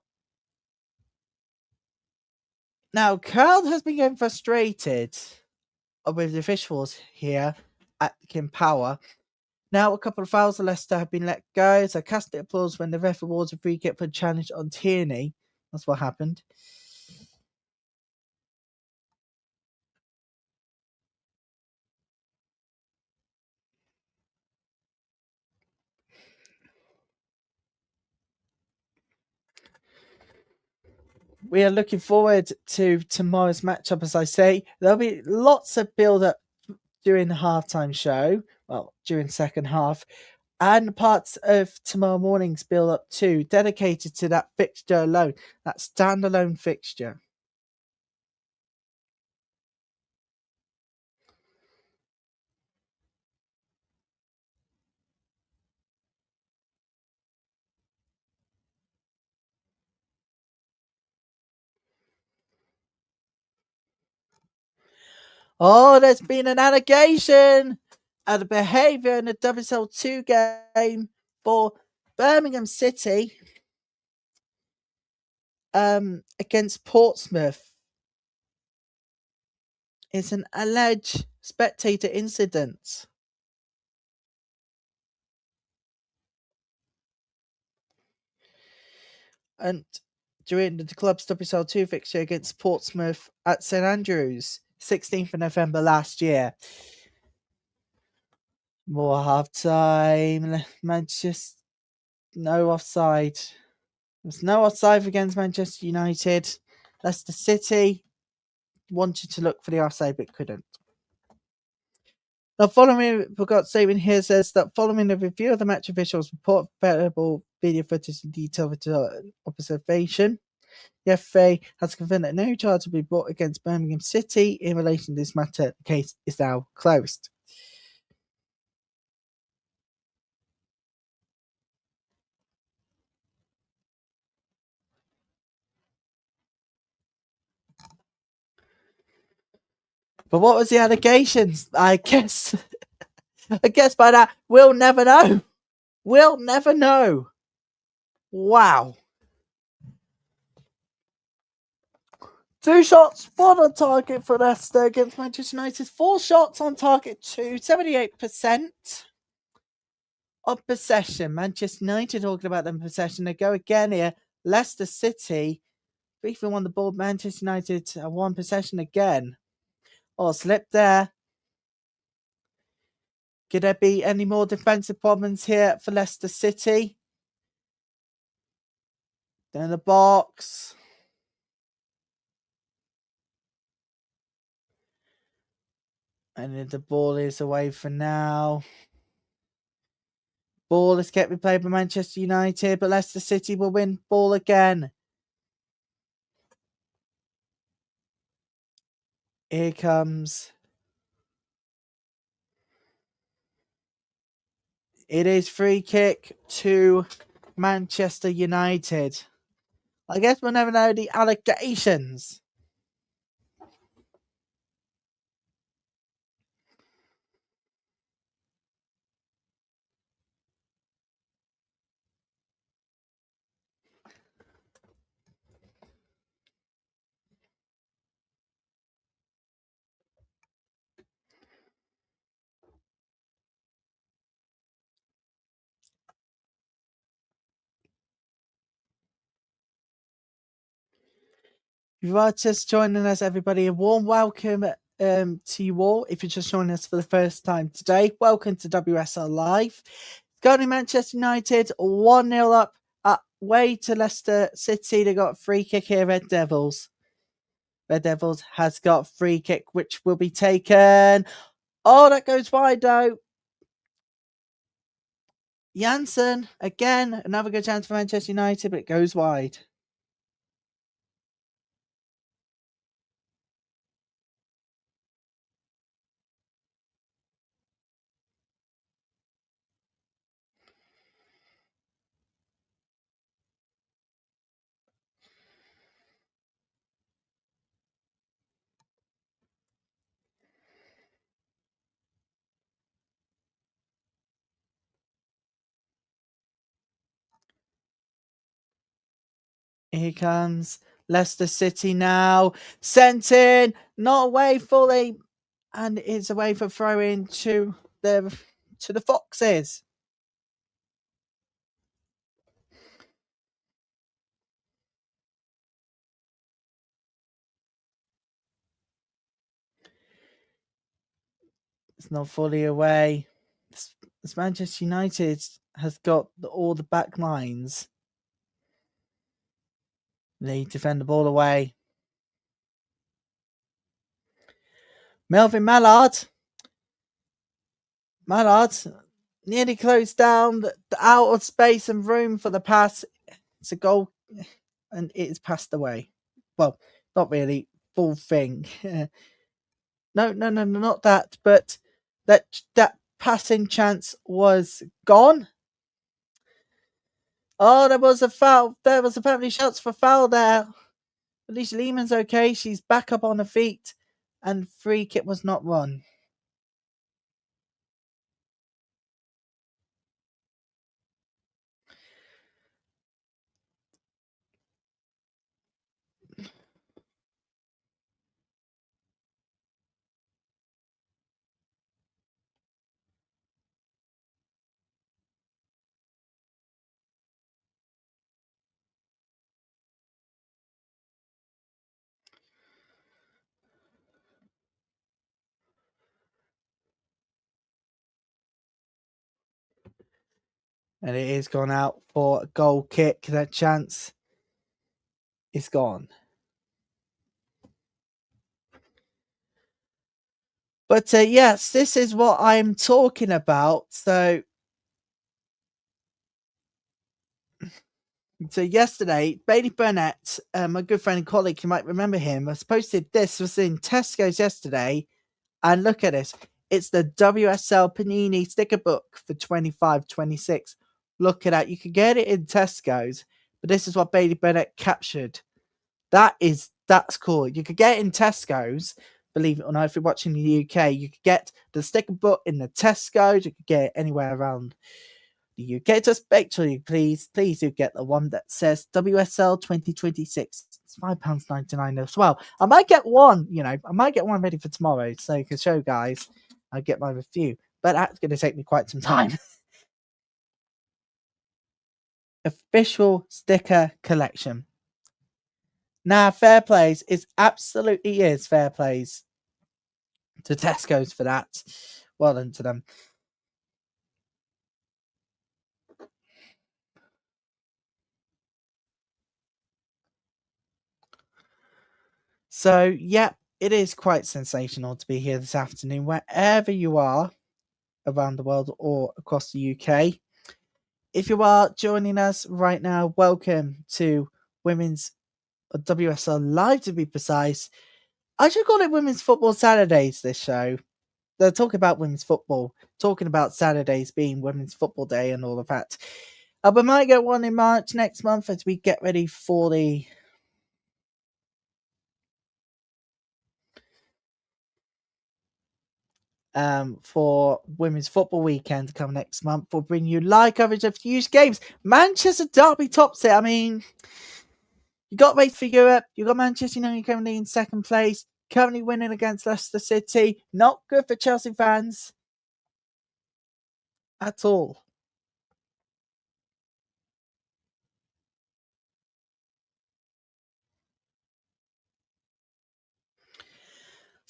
Carl has been getting frustrated with the officials here at Kim Power. Now, a couple of fouls of Leicester have been let go. Sarcastic applause when the ref awards a free kick for a challenge on Tierney. That's what happened. we are looking forward to tomorrow's matchup, as I say. There'll be lots of build-up during the halftime show, well, during second half, and parts of tomorrow morning's build-up too, dedicated to that fixture alone, that standalone fixture. Oh, there's been an allegation of the behaviour in the WSL2 game for Birmingham City against Portsmouth. It's an alleged spectator incident. And during the club's WSL2 fixture against Portsmouth at St Andrews, 16th of November last year. More half time. Manchester, no offside. There's no offside against Manchester United. Leicester City wanted to look for the offside but couldn't. Now, following, we've got a statement here says that following the review of the match officials report available video footage and detailed observation, the FA has confirmed that no charge will be brought against Birmingham City in relation to this matter. The case is now closed. But what was the allegations? I guess by that we'll never know. We'll never know. Wow. 2 shots, 1 on target for Leicester against Manchester United. 4 shots on target, 78% of possession. Manchester United talking about them possession. They go again here. Leicester City briefly won the ball. Manchester United won possession again. Oh, slip there. Could there be any more defensive problems here for Leicester City? They're in the box. And the ball is away for now. Ball is kept replayed by Manchester United, but Leicester City will win ball again. Here comes. It is free kick to Manchester United. I guess we'll never know the allegations. If you are just joining us, everybody, a warm welcome to you all. If you're just joining us for the first time today, welcome to WSL Live. Going Manchester United 1-0 up away to Leicester City. They got a free kick here, Red Devils. Red Devils has got a free kick, which will be taken. Oh, that goes wide though. Janssen, again, another good chance for Manchester United, but it goes wide. Here comes Leicester City now. Sent in, not away fully, and it's away for throw-in to the Foxes. It's not fully away. This Manchester United has got all the back lines. They defend the ball away. Melvin Mallard. Mallard nearly closed down the out of space and room for the pass. It's a goal, and it is passed away. Well, not really. Full thing. No, not that. But that passing chance was gone. Oh, there was a foul. There was apparently shots for foul there. At least Lehman's okay. She's back up on her feet, and free kick was not run. And it is gone out for a goal kick. That chance is gone. But yes, this is what I'm talking about. So yesterday, Bailey Burnett, my good friend and colleague, you might remember him, has posted this. Was in Tesco's yesterday. And look at this. It's the WSL Panini sticker book for 25-26. Look at that. You could get it in Tesco's, but this is what Bailey Burnett captured. That's cool. You could get it in Tesco's. Believe it or not, if you're watching the UK, you could get the sticker book in the Tesco's. You could get it anywhere around the UK. Just make sure you please do get the one that says WSL 2026. It's £5.99 as well. I might get one, I might get one ready for tomorrow so you can show guys I get my review. But that's going to take me quite some time. Official sticker collection. Now, fair plays absolutely is fair plays to Tesco's for that. Well done to them. So, yeah, it is quite sensational to be here this afternoon, wherever you are around the world or across the UK. If you are joining us right now, welcome to Women's WSL Live, to be precise. I should call it Women's Football Saturdays, this show. They're talking about women's football, talking about Saturdays being Women's Football Day and all of that. We might get one in March next month as we get ready for the for Women's Football Weekend come next month. We'll bring you live coverage of huge games. Manchester Derby tops it. I mean, you got race for Europe. You got Manchester United currently in second place, currently winning against Leicester City. Not good for Chelsea fans at all.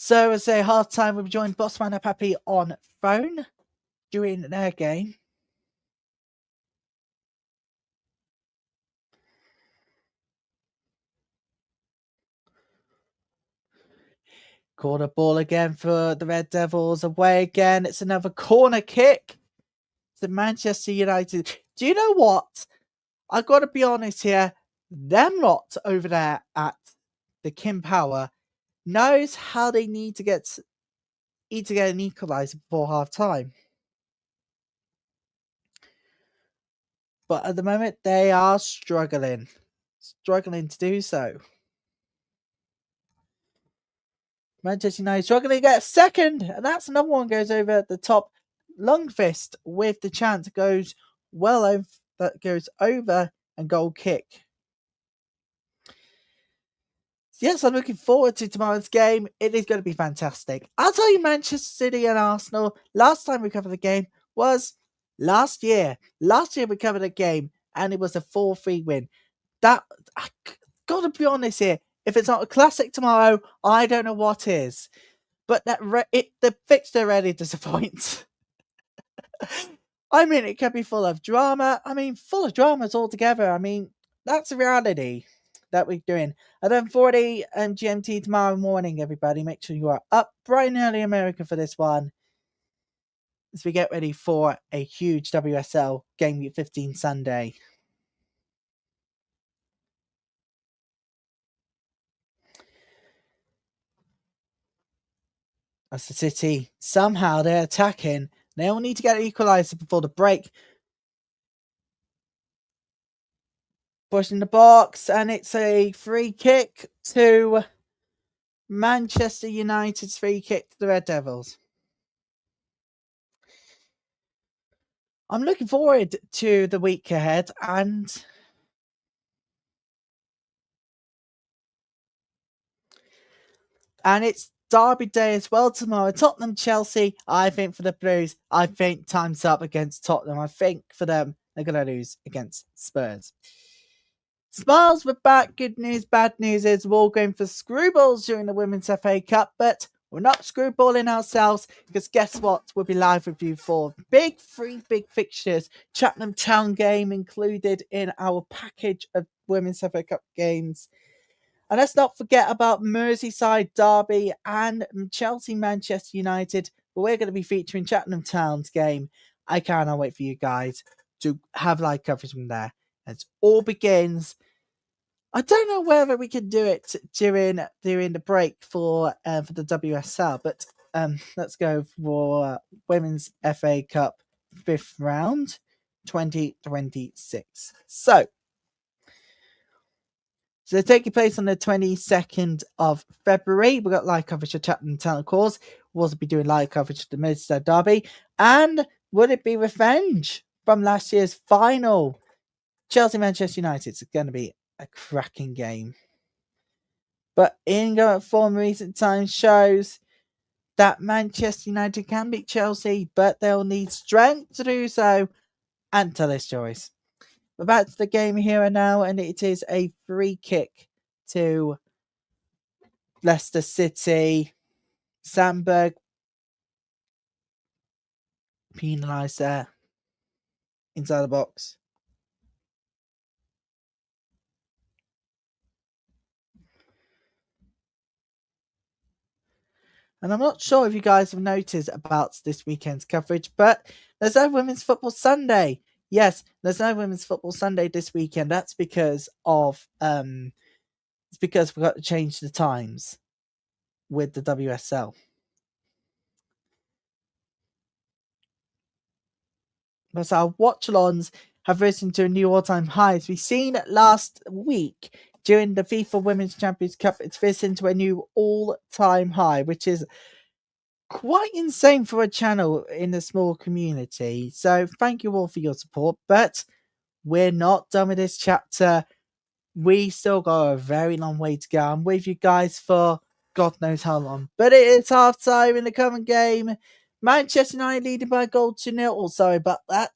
So as a half time, we've joined Botswana Papi on phone during their game. Corner ball again for the Red Devils. Away again. It's another corner kick to Manchester United. Do you know what? I've got to be honest here. Them lot over there at the Kim Power knows how they need to get an equaliser before half time. But at the moment, they are struggling to do so. Manchester United struggling to get second, and that's another one goes over the top. Lundkvist with the chance goes well over, that goes over and goal kick. Yes, I'm looking forward to tomorrow's game. It is going to be fantastic. I'll tell you, Manchester City and Arsenal, last time we covered the game was last year. Last year we covered a game and it was a 4-3 win. I gotta be honest here. If it's not a classic tomorrow, I don't know what is. But the fixture really disappoints. I mean, it could be full of drama. I mean, full of dramas altogether. I mean, that's reality. that we're doing. 11:40 GMT tomorrow morning, everybody. Make sure you are up bright and early America for this one, as we get ready for a huge WSL Game Week 15 Sunday. Leicester City, somehow they're attacking. They all need to get an equaliser before the break. Pushing the box, and it's a free kick to Manchester United's free kick to the Red Devils. I'm looking forward to the week ahead, and it's Derby Day as well tomorrow. Tottenham, Chelsea. I think for the Blues, I think time's up against Tottenham. I think for them, they're going to lose against Spurs. Smiles were back. Good news, bad news is we're all going for screwballs during the Women's FA Cup, but we're not screwballing ourselves, because guess what? We'll be live with you for three big fixtures. Cheltenham Town game included in our package of Women's FA Cup games. And let's not forget about Merseyside Derby and Chelsea Manchester United. But we're going to be featuring Cheltenham Town's game. I cannot wait for you guys to have live coverage from there. It all begins. I don't know whether we can do it during the break for the WSL, but let's go for Women's FA Cup 5th round 2026. So they're taking place on the 22nd of February. We've got live coverage of Cheltenham Town, of course. We'll also be doing live coverage of the Merseyside Derby. And would it be revenge from last year's final? Chelsea Manchester United. It's going to be a cracking game. But in form recent times shows that Manchester United can beat Chelsea, but they'll need strength to do so, and to this choice. We're back to the game here and now, and it is a free kick to Leicester City. Sandberg penalised there inside the box. And I'm not sure if you guys have noticed about this weekend's coverage, but there's no Women's Football Sunday. Yes, there's no Women's Football Sunday this weekend. That's because of it's because we've got to change the times with the WSL. Because our watch-alongs have risen to a new all-time high. As we've seen last week during the FIFA Women's Champions Cup, it's risen to a new all-time high, which is quite insane for a channel in a small community. So thank you all for your support, but we're not done with this chapter. We still got a very long way to go. I'm with you guys for God knows how long, but it is half time in the current game. Manchester United leading by a goal 2-0. Oh, sorry about that.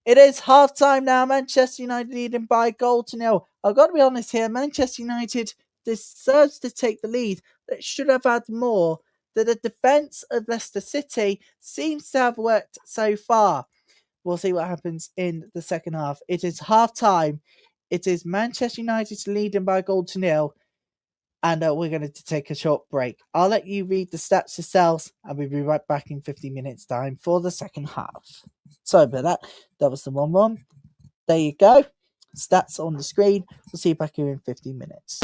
It is half time now. Manchester United leading by a goal 2-0. I've got to be honest here. Manchester United deserves to take the lead. They should have had more. The defence of Leicester City seems to have worked so far. We'll see what happens in the second half. It is half time. It is Manchester United leading by a goal 2-0. And we're going to take a short break. I'll let you read the stats yourselves, and we'll be right back in 15 minutes' time for the second half. Sorry about that. That was the 1-1. There you go. Stats on the screen. We'll see you back here in 15 minutes.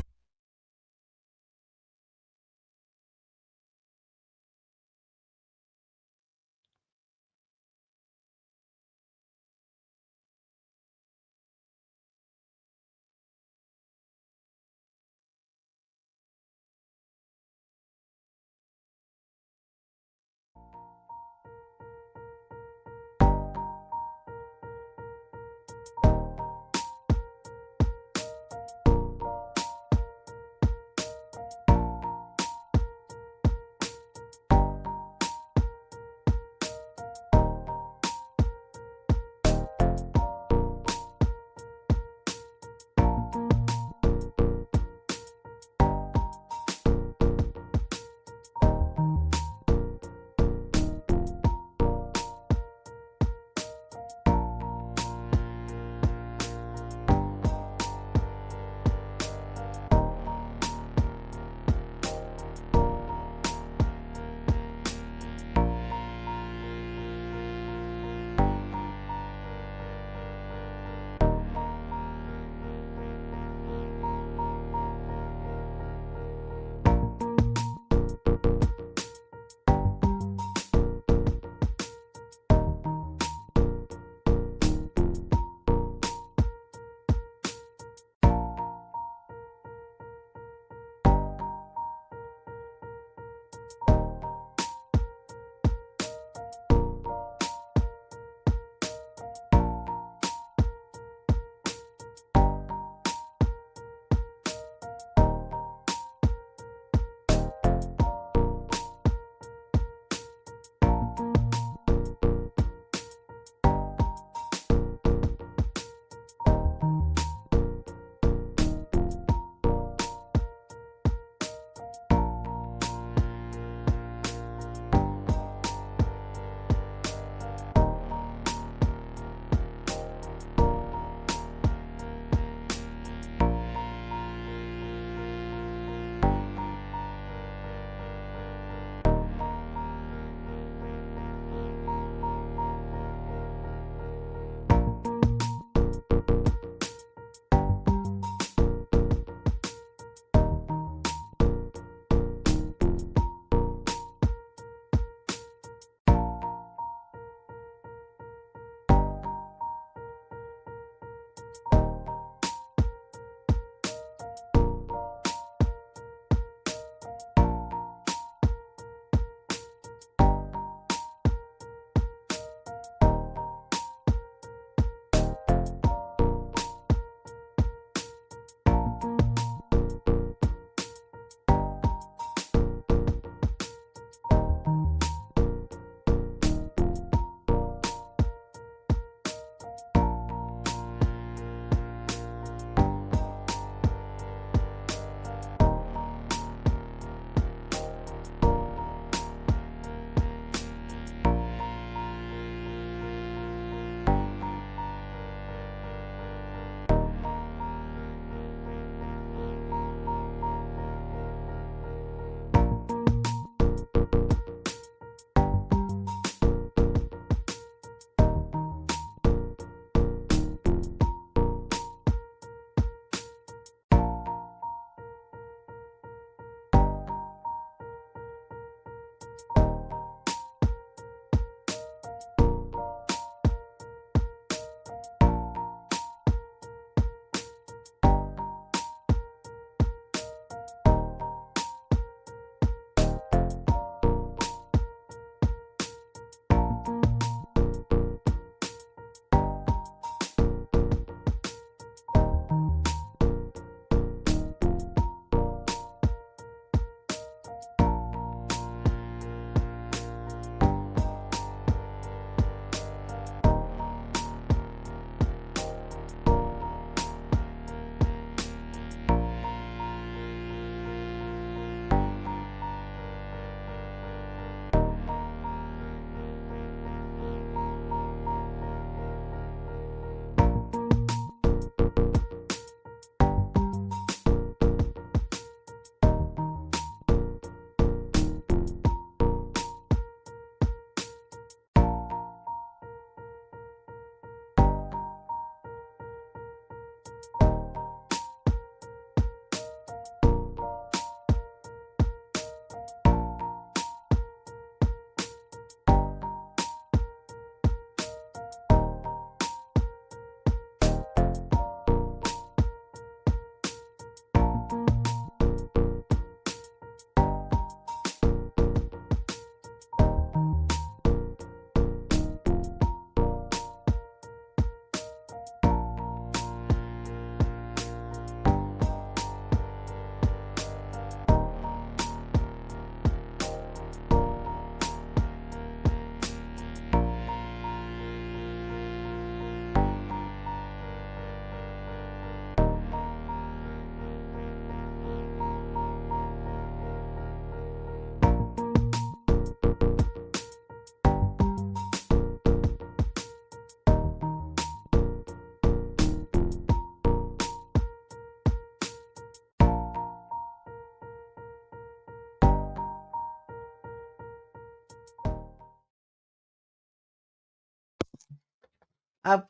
Sorry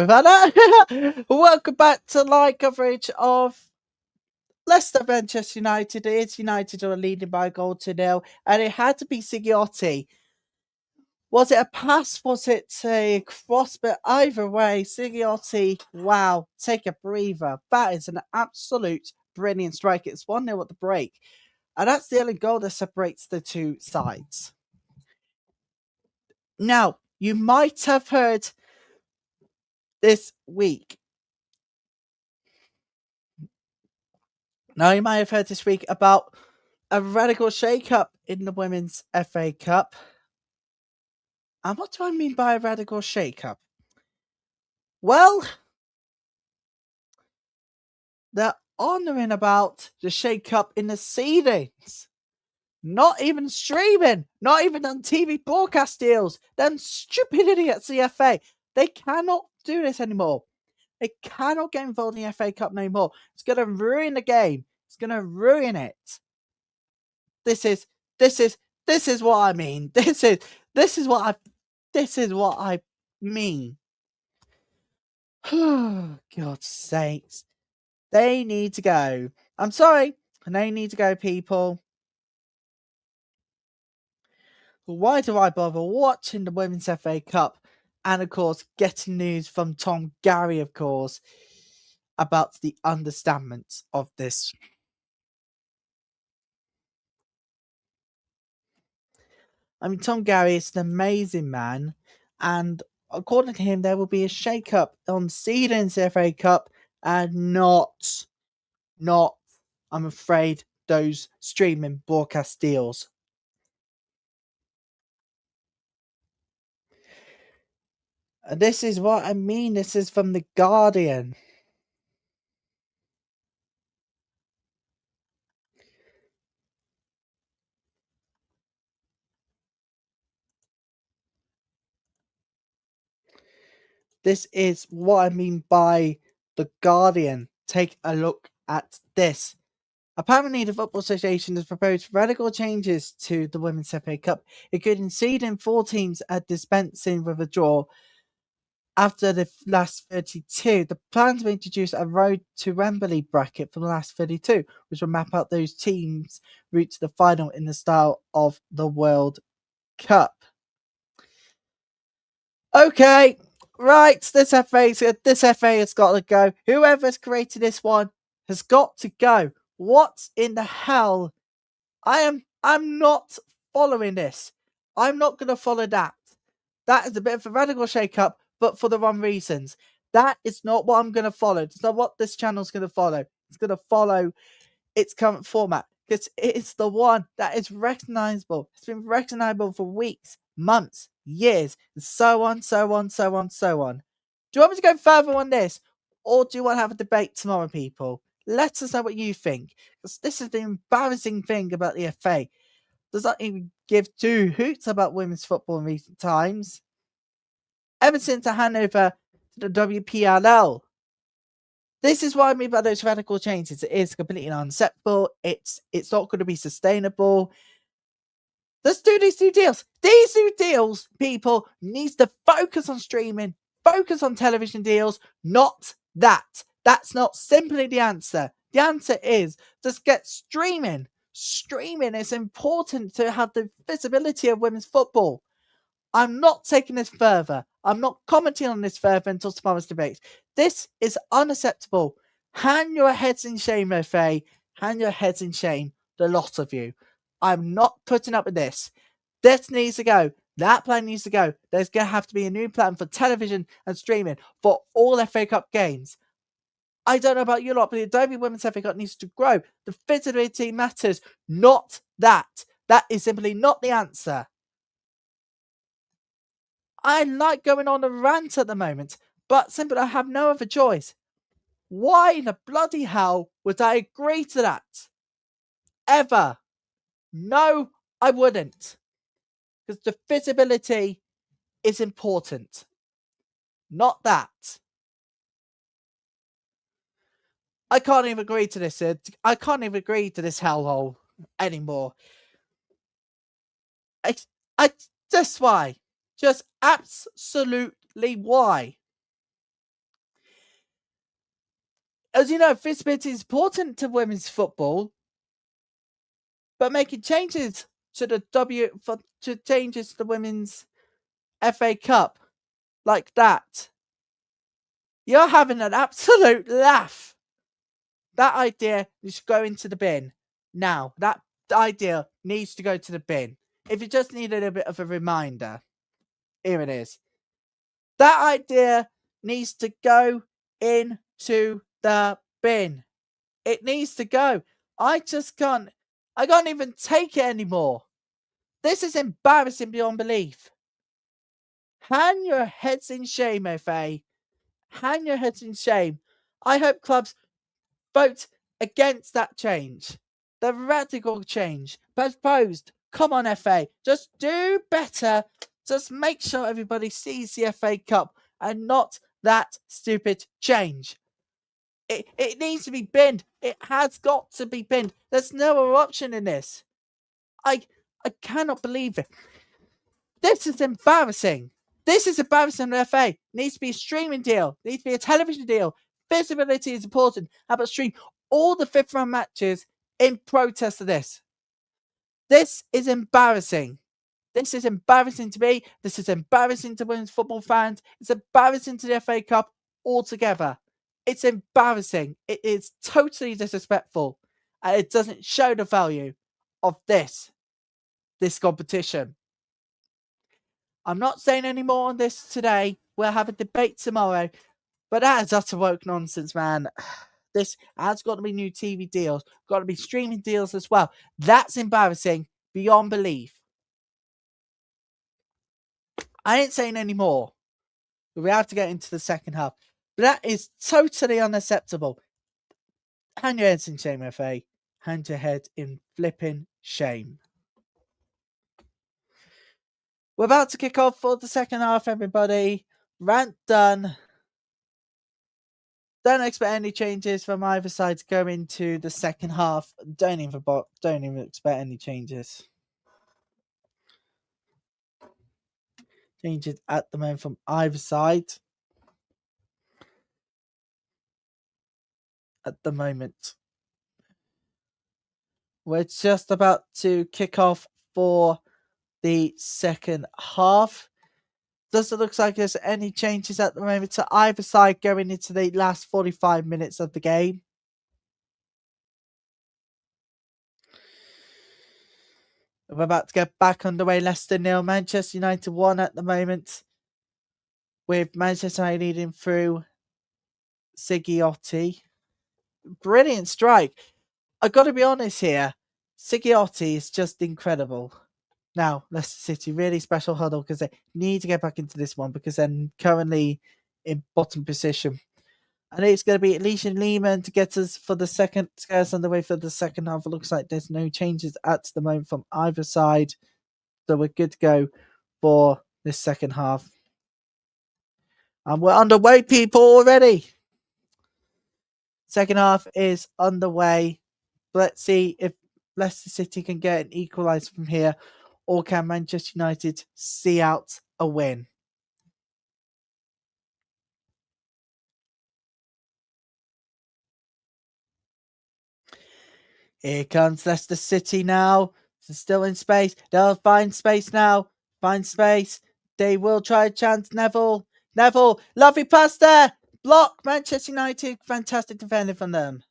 about that. Welcome back to live coverage of Leicester Manchester United. It is United who are leading by a goal to nil, and it had to be Sigiotti. Was it a pass? Was it a cross? But either way, Sigiotti, wow, take a breather. That is an absolute brilliant strike. It's 1-0 at the break. And that's the only goal that separates the two sides. Now, you might have heard this week. About a radical shake-up in the Women's FA Cup. And what do I mean by a radical shake-up? Well, they're honouring about the shake-up in the seedings. Not even streaming. Not even on TV broadcast deals. Them stupid idiots, the FA. They cannot do this anymore. They cannot get involved in the FA Cup no more. It's going to ruin the game. It's going to ruin it. This is what I mean. This is what I mean. God's sakes. They need to go. I'm sorry. They need to go, people. Why do I bother watching the Women's FA Cup? And of course, getting news from Tom Gary, of course, about the understandments of this. I mean, Tom Gary is an amazing man, and according to him, there will be a shake-up on seeding the FA Cup, and not, I'm afraid, those streaming broadcast deals. And this is what I mean. This is from The Guardian. This is what I mean by The Guardian. Take a look at this. Apparently, the Football Association has proposed radical changes to the Women's FA Cup, including seeding 4 teams and dispensing with a draw after the last 32. The plan to introduce a road to Wembley bracket for the last 32, which will map out those teams' route to the final in the style of the World Cup. Okay, right, this FA has got to go. Whoever's created this one has got to go. What in the hell? I'm not following this. I'm not going to follow that. That is a bit of a radical shake-up, but for the wrong reasons. That is not what I'm going to follow. It's not what this channel's going to follow. It's going to follow its current format, because it's the one that is recognizable. It's been recognizable for weeks, months, years, and so on, so on, so on, so on. Do you want me to go further on this, or do you want to have a debate tomorrow, people? Let us know what you think, because this is the embarrassing thing about the FA. Does not even give 2 hoots about women's football in recent times. Ever since the handover to the WPLL. This is what I mean by those radical changes. It is completely unacceptable. It's not going to be sustainable. Let's do these new deals. These new deals, people, needs to focus on streaming, focus on television deals, not that. That's not simply the answer. The answer is just get streaming. Streaming is important to have the visibility of women's football. I'm not taking this further. I'm not commenting on this further until tomorrow's debate. This is unacceptable. Hang your heads in shame, FA. Hang your heads in shame, the lot of you. I'm not putting up with this. This needs to go. That plan needs to go. There's going to have to be a new plan for television and streaming for all FA Cup games. I don't know about you lot, but the Adobe Women's FA Cup needs to grow. The visibility matters, not that. That is simply not the answer. I like going on a rant at the moment, but simply I have no other choice. Why the bloody hell would I agree to that? Ever? No, I wouldn't. Because the visibility is important. Not that. I can't even agree to this. I can't even agree to this hellhole anymore. Just why. Just absolutely why. As you know, visibility is important to women's football, but making changes to the changes to the women's FA Cup like that, you're having an absolute laugh. That idea needs to go into the bin now. That idea needs to go to the bin. If you just need a little bit of a reminder, here it is. That idea needs to go into the bin. It needs to go. I can't even take it anymore. This is embarrassing beyond belief. Hang your heads in shame, FA. Hang your heads in shame. I hope clubs vote against that change. The radical change proposed. Come on, FA. Just do better. Just make sure everybody sees the FA Cup and not that stupid change. It needs to be binned. It has got to be binned. There's no other option in this. I cannot believe it. This is embarrassing. This is embarrassing. The FA needs to be a streaming deal. Needs to be a television deal. Visibility is important. How about stream all the fifth round matches in protest of this? This is embarrassing. This is embarrassing to me. This is embarrassing to women's football fans. It's embarrassing to the FA Cup altogether. It's embarrassing. It is totally disrespectful. And it doesn't show the value of this competition. I'm not saying any more on this today. We'll have a debate tomorrow. But that is utter woke nonsense, man. This has got to be new TV deals. Got to be streaming deals as well. That's embarrassing beyond belief. I ain't saying any more. We have to get into the second half. But that is totally unacceptable. Hand your heads in shame, FA. Hand your head in flipping shame. We're about to kick off for the second half, everybody. Rant done. Don't expect any changes from either side to go into the second half. Don't even expect any changes. Changes at the moment from either side. At the moment. We're just about to kick off for the second half. Doesn't look like there's any changes at the moment to either side going into the last 45 minutes of the game. We're about to get back underway. Leicester 0, Manchester United 1 at the moment. With Manchester United leading through Sigiotti. Brilliant strike. I've got to be honest here. Sigiotti is just incredible. Now, Leicester City, really special huddle because they need to get back into this one because they're currently in bottom position. And it's going to be Alicia Lehman to get us for the second, to get us underway for the second half. It looks like there's no changes at the moment from either side. So we're good to go for this second half. And we're underway, people, already. Second half is underway. Let's see if Leicester City can get an equaliser from here, or can Manchester United see out a win? Here comes Leicester City now. They're still in space. They'll find space now. Find space. They will try a chance. Neville. Lovely pass there. Block. Manchester United. Fantastic defending from them.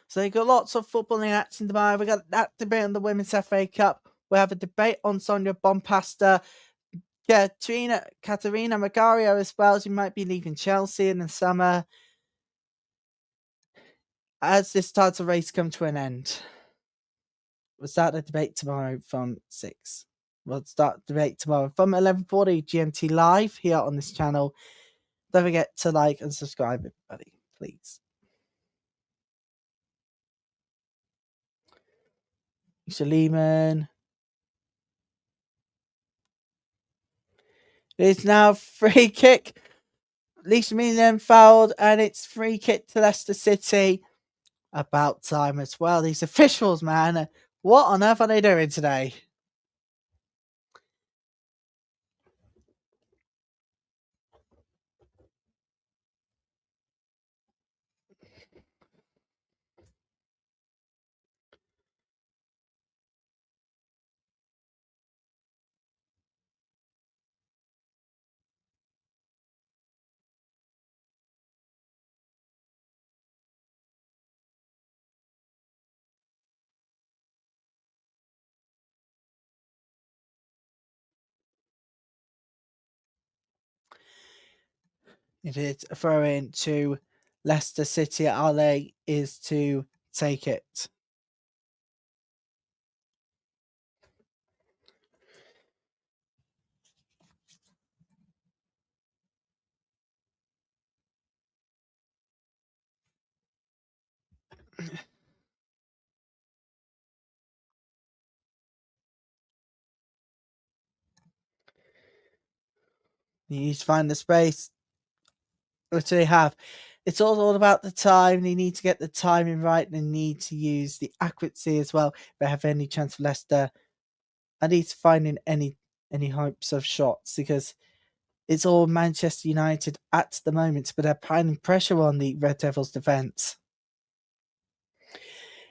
So you've got lots of footballing action tomorrow. We've got that debate on the Women's FA Cup. We have a debate on Sonia Bompasta. Katerina Magario as well, as you might be leaving Chelsea in the summer. As this title race comes to an end, we'll start the debate tomorrow from 6. We'll start the debate tomorrow from 11:40 GMT live here on this channel. Don't forget to like and subscribe, everybody, please. Lisa Lehman. It's now free kick. Lisa Lehman fouled, and it's free kick to Leicester City. About time as well. These officials, man. What on earth are they doing today? It is a throw in to Leicester City. Ale is to take it. You need to find the space. What do they have? It's all about the time. They need to get the timing right. They need to use the accuracy as well. If they have any chance for Leicester, at least finding any types of shots, because it's all Manchester United at the moment, but they're putting pressure on the Red Devils' defence.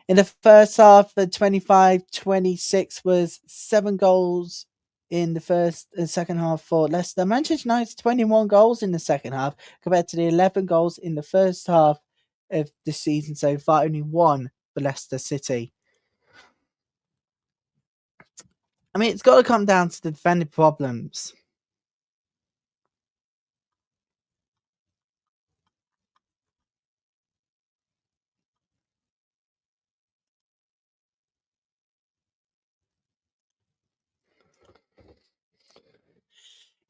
In the first half, the 25-26 was 7 goals in the first and second half for Leicester. Manchester United 21 goals in the second half compared to the 11 goals in the first half of the season so far, only 1 for Leicester City. I mean, it's got to come down to the defending problems.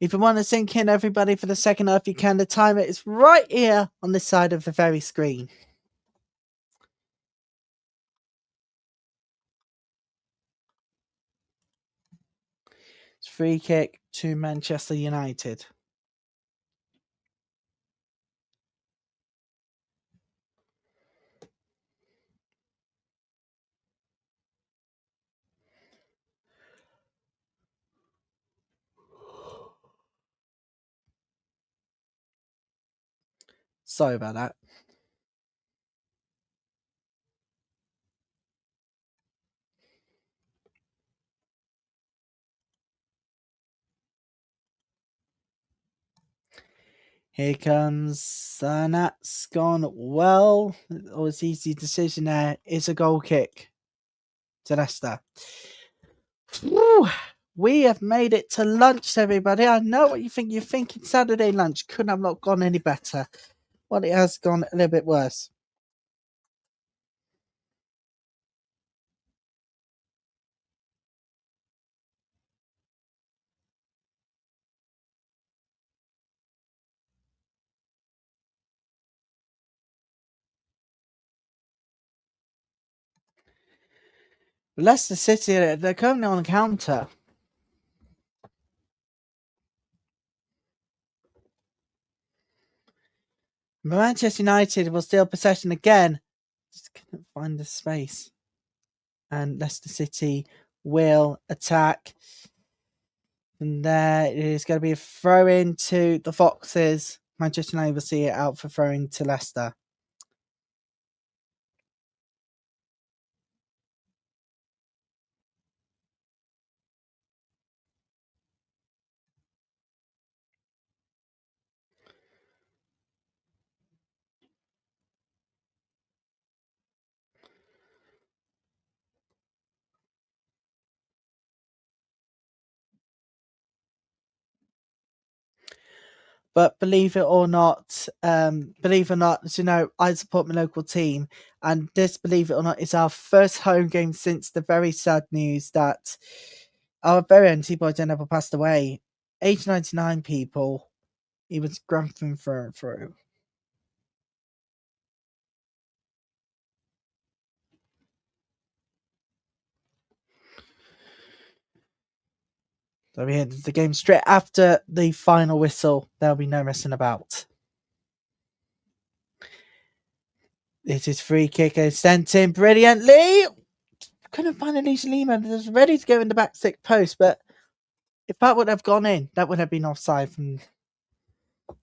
If you want to sink in, everybody, for the second half, you can. The timer is right here on the side of the very screen. It's free kick to Manchester United. Sorry about that. Here comes, and that's gone well. Always easy decision there. It's a goal kick to Leicester. Whew. We have made it to lunch, everybody. I know what you think. You're thinking Saturday lunch couldn't have not gone any better. Well, it has gone a little bit worse. Leicester City, they're currently on the counter. Manchester United will steal possession again. Just couldn't find the space. And Leicester City will attack. And there it is going to be a throw in to the Foxes. Manchester United will see it out for throwing to Leicester. But believe it or not, I support my local team, and this, believe it or not, is our first home game since the very sad news that our very own T-Boy Denver passed away. Age 99, people. He was Grantham through and through. So we head the game straight after the final whistle. There'll be no messing about. It is free kick and sent in brilliantly. Couldn't find Alicia Lehman. It was ready to go in the back six post, but if that would have gone in, that would have been offside from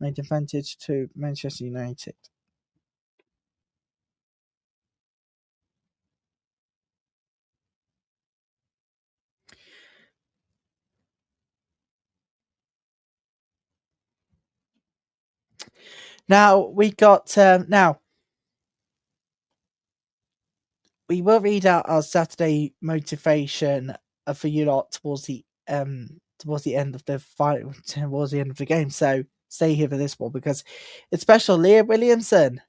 made advantage to Manchester United. Now we got now we will read out our Saturday motivation for you lot towards the end of the fight, towards the end of the game. So stay here for this one because it's special. Leah Williamson.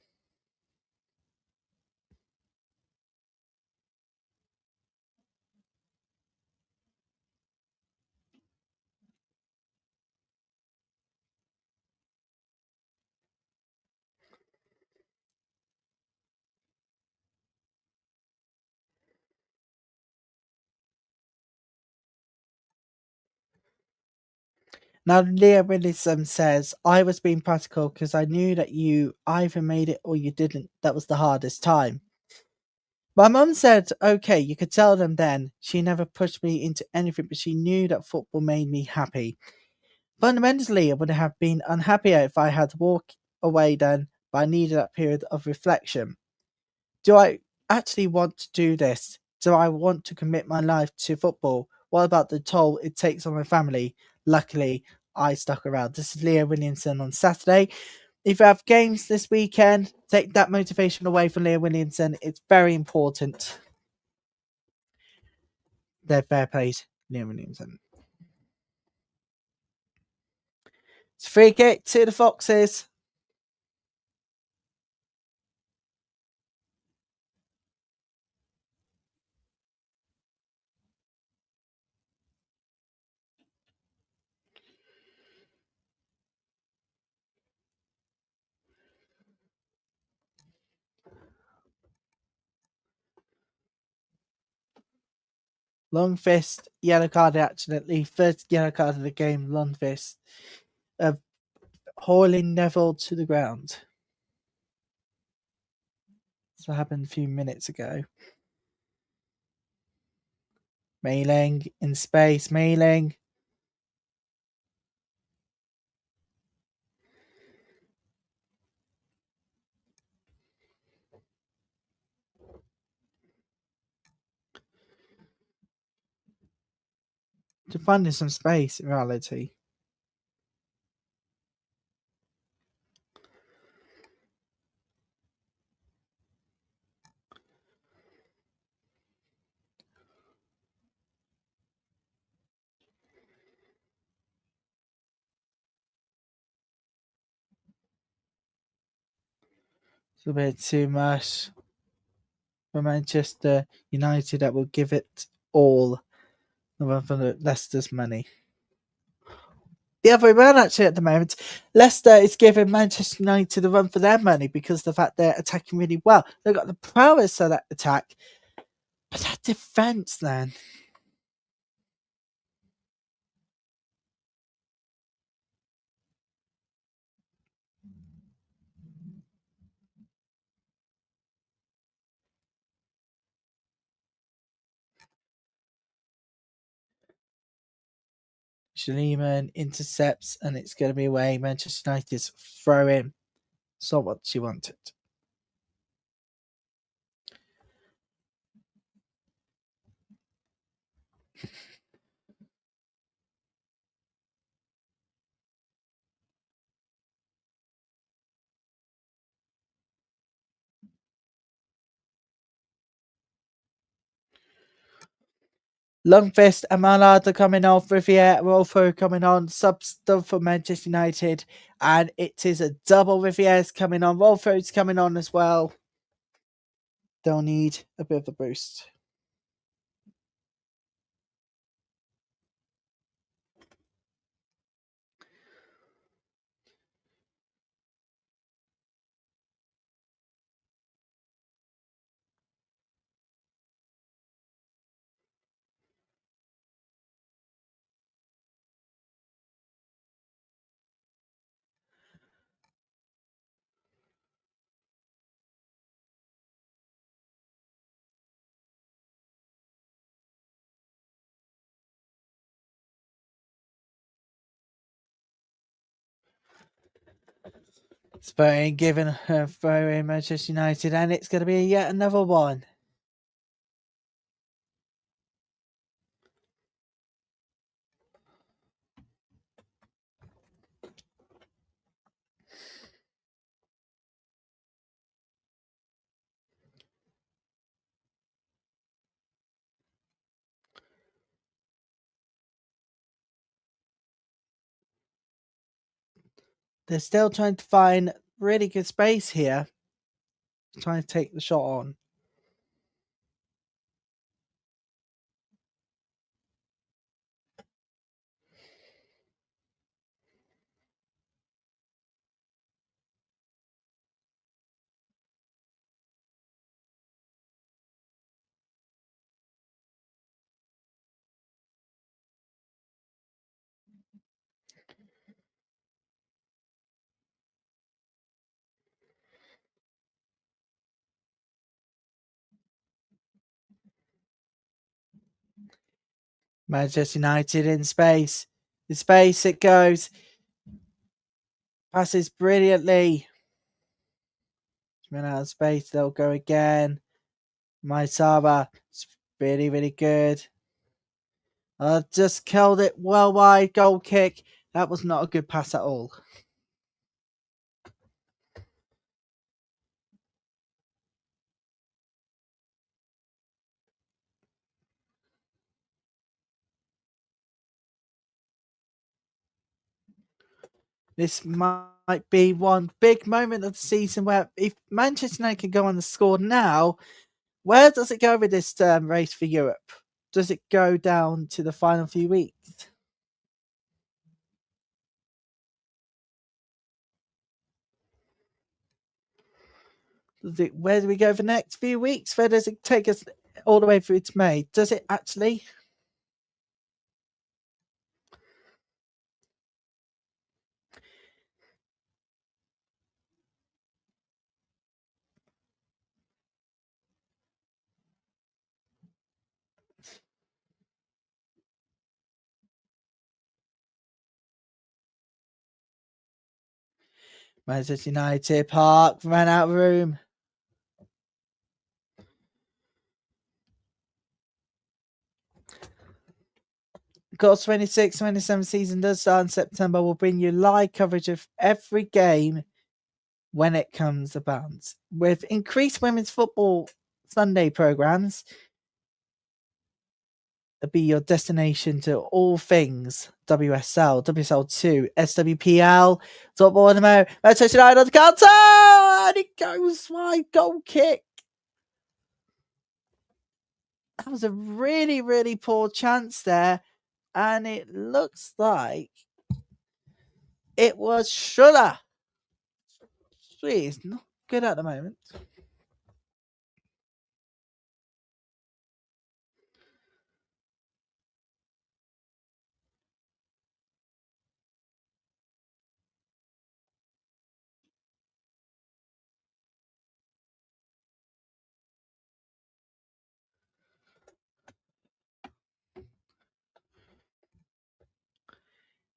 Now, Leah Williamson says, I was being practical because I knew that you either made it or you didn't. That was the hardest time. My mum said, okay, you could tell them then. She never pushed me into anything, but she knew that football made me happy. Fundamentally, I would have been unhappier if I had walked away then, but I needed that period of reflection. Do I actually want to do this? Do I want to commit my life to football? What about the toll it takes on my family? Luckily, I stuck around. This is Leah Williamson on Saturday. If you have games this weekend, take that motivation away from Leah Williamson. It's very important. They're fair played, Leah Williamson. It's a free kick to the Foxes. Lundkvist, yellow card accidentally. First yellow card of the game, Lundkvist. Hauling Neville to the ground. This happened a few minutes ago. Mailing in space, mailing. To finding some space in reality. It's a bit too much for Manchester United that will give it all for Leicester's money. The other way around, actually, at the moment, Leicester is giving Manchester United a run for their money because of the fact they're attacking really well. They've got the prowess of that attack, but that defence, then. Schliemann intercepts, and it's going to be away. Manchester United's throw in. So what she wanted. Lundkvist and Mallard are coming off. Riviere, Rolfo coming on. Subs for Manchester United. And it is a double. Riviere's coming on. Rolfo's coming on as well. They'll need a bit of a boost. Spain giving her throw in Manchester United, and it's going to be yet another one. They're still trying to find really good space here, trying to take the shot on. Manchester United in space. In space it goes. Passes brilliantly. Run out of space. They'll go again. Maisara. It's really, really good. Just killed it well wide. Goal kick. That was not a good pass at all. This might be one big moment of the season where if Manchester United can go on the score now, where does it go with this race for Europe? Does it go down to the final few weeks? Where do we go for the next few weeks? Where does it take us all the way through to May? Does it actually? Manchester United Park ran out of room. Goals 26-27 season does start in September. We'll bring you live coverage of every game when it comes about. With increased women's football Sunday programs, it'll be your destination to all things WSL, WSL2, SWPL, top ball in the mo. Manchester United on the counter, and it goes wide. Goal kick. That was a really, really poor chance there, and it looks like it was Schüller. She's not good at the moment.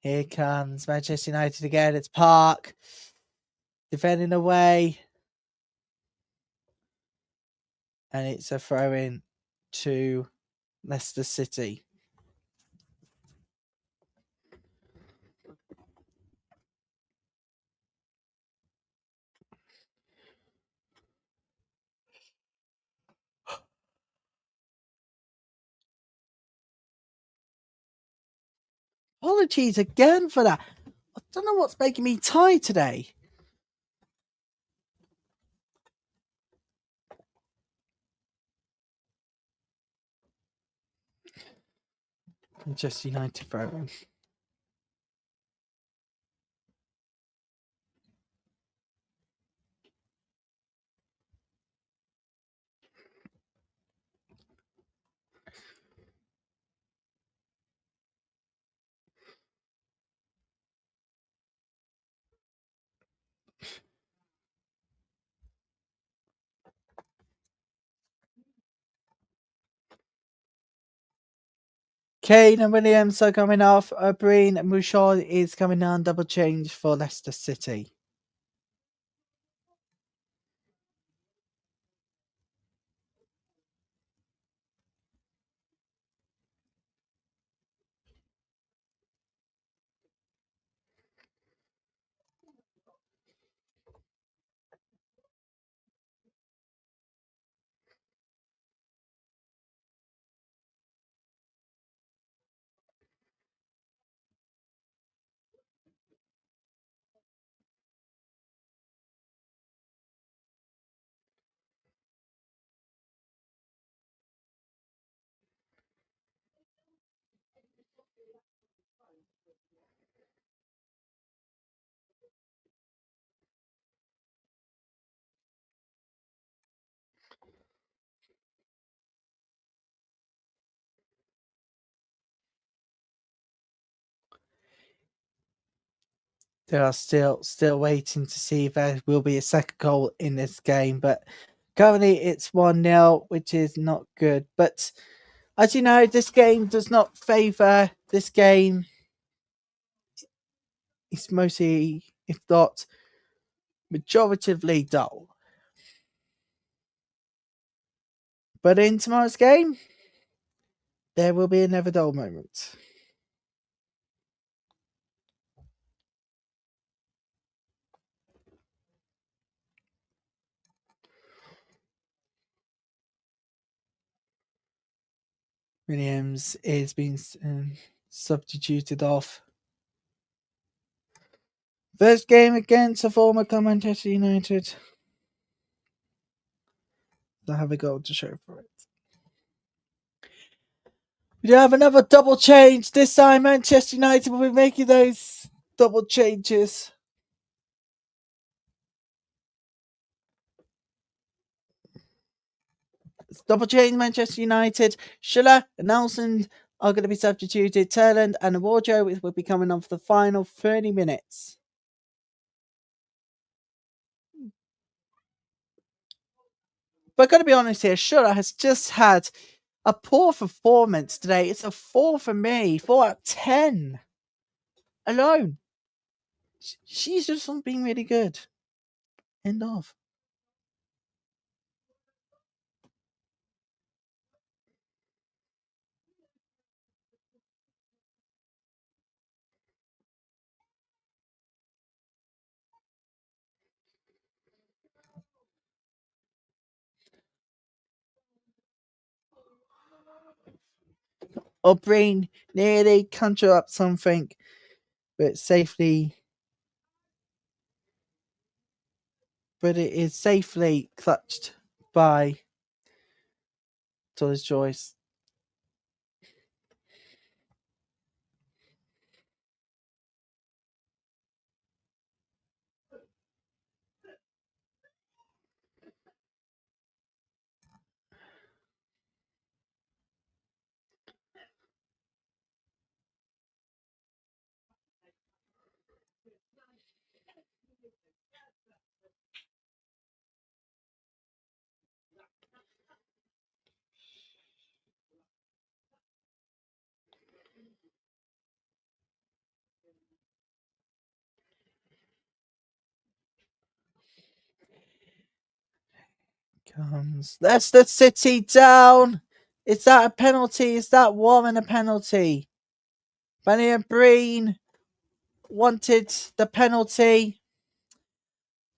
Here comes Manchester United again. It's Park defending away. And it's a throw in to Leicester City. Apologies again for that. I don't know what's making me tired today. Manchester United throw in. Kane and Williams are coming off. Breen and Mouchard is coming on. Double change for Leicester City. They are still waiting to see if there will be a second goal in this game, but currently it's 1-0, which is not good. But as you know, this game does not favour this game. It's mostly, if not majoritively, dull. But in tomorrow's game, there will be another dull moment. Williams is being substituted off. First game against a former Manchester United. I have a goal to show for it. We do have another double change. This time Manchester United will be making those double changes. It's double change Manchester United. Schüller and Nelson are going to be substituted. Turland and Wardrobe will be coming on for the final 30 minutes. But I've got to be honest here, Schüller has just had a poor performance today. It's a 4 for me. 4 out of 10. Alone. She's just not been really good. End of. O'Brien nearly conjure up something, but safely. But it is safely clutched by Torres Joyce. Comes Leicester City down. Is that a penalty? Is that Warren a penalty? Benny and Breen wanted the penalty,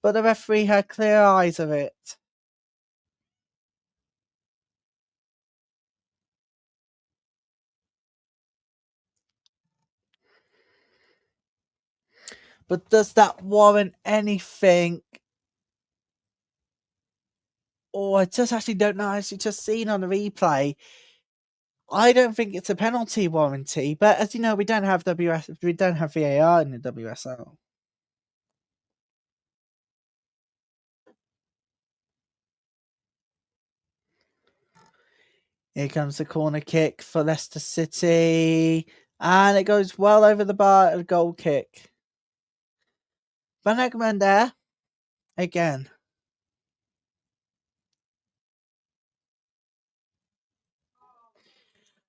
but the referee had clear eyes of it. But does that warrant anything? Oh, I just actually don't know. I actually just seen on the replay. I don't think it's a penalty warranty, but as you know, we don't have VAR in the WSL. Here comes the corner kick for Leicester City, and it goes well over the bar. A goal kick. Van Egmond there again.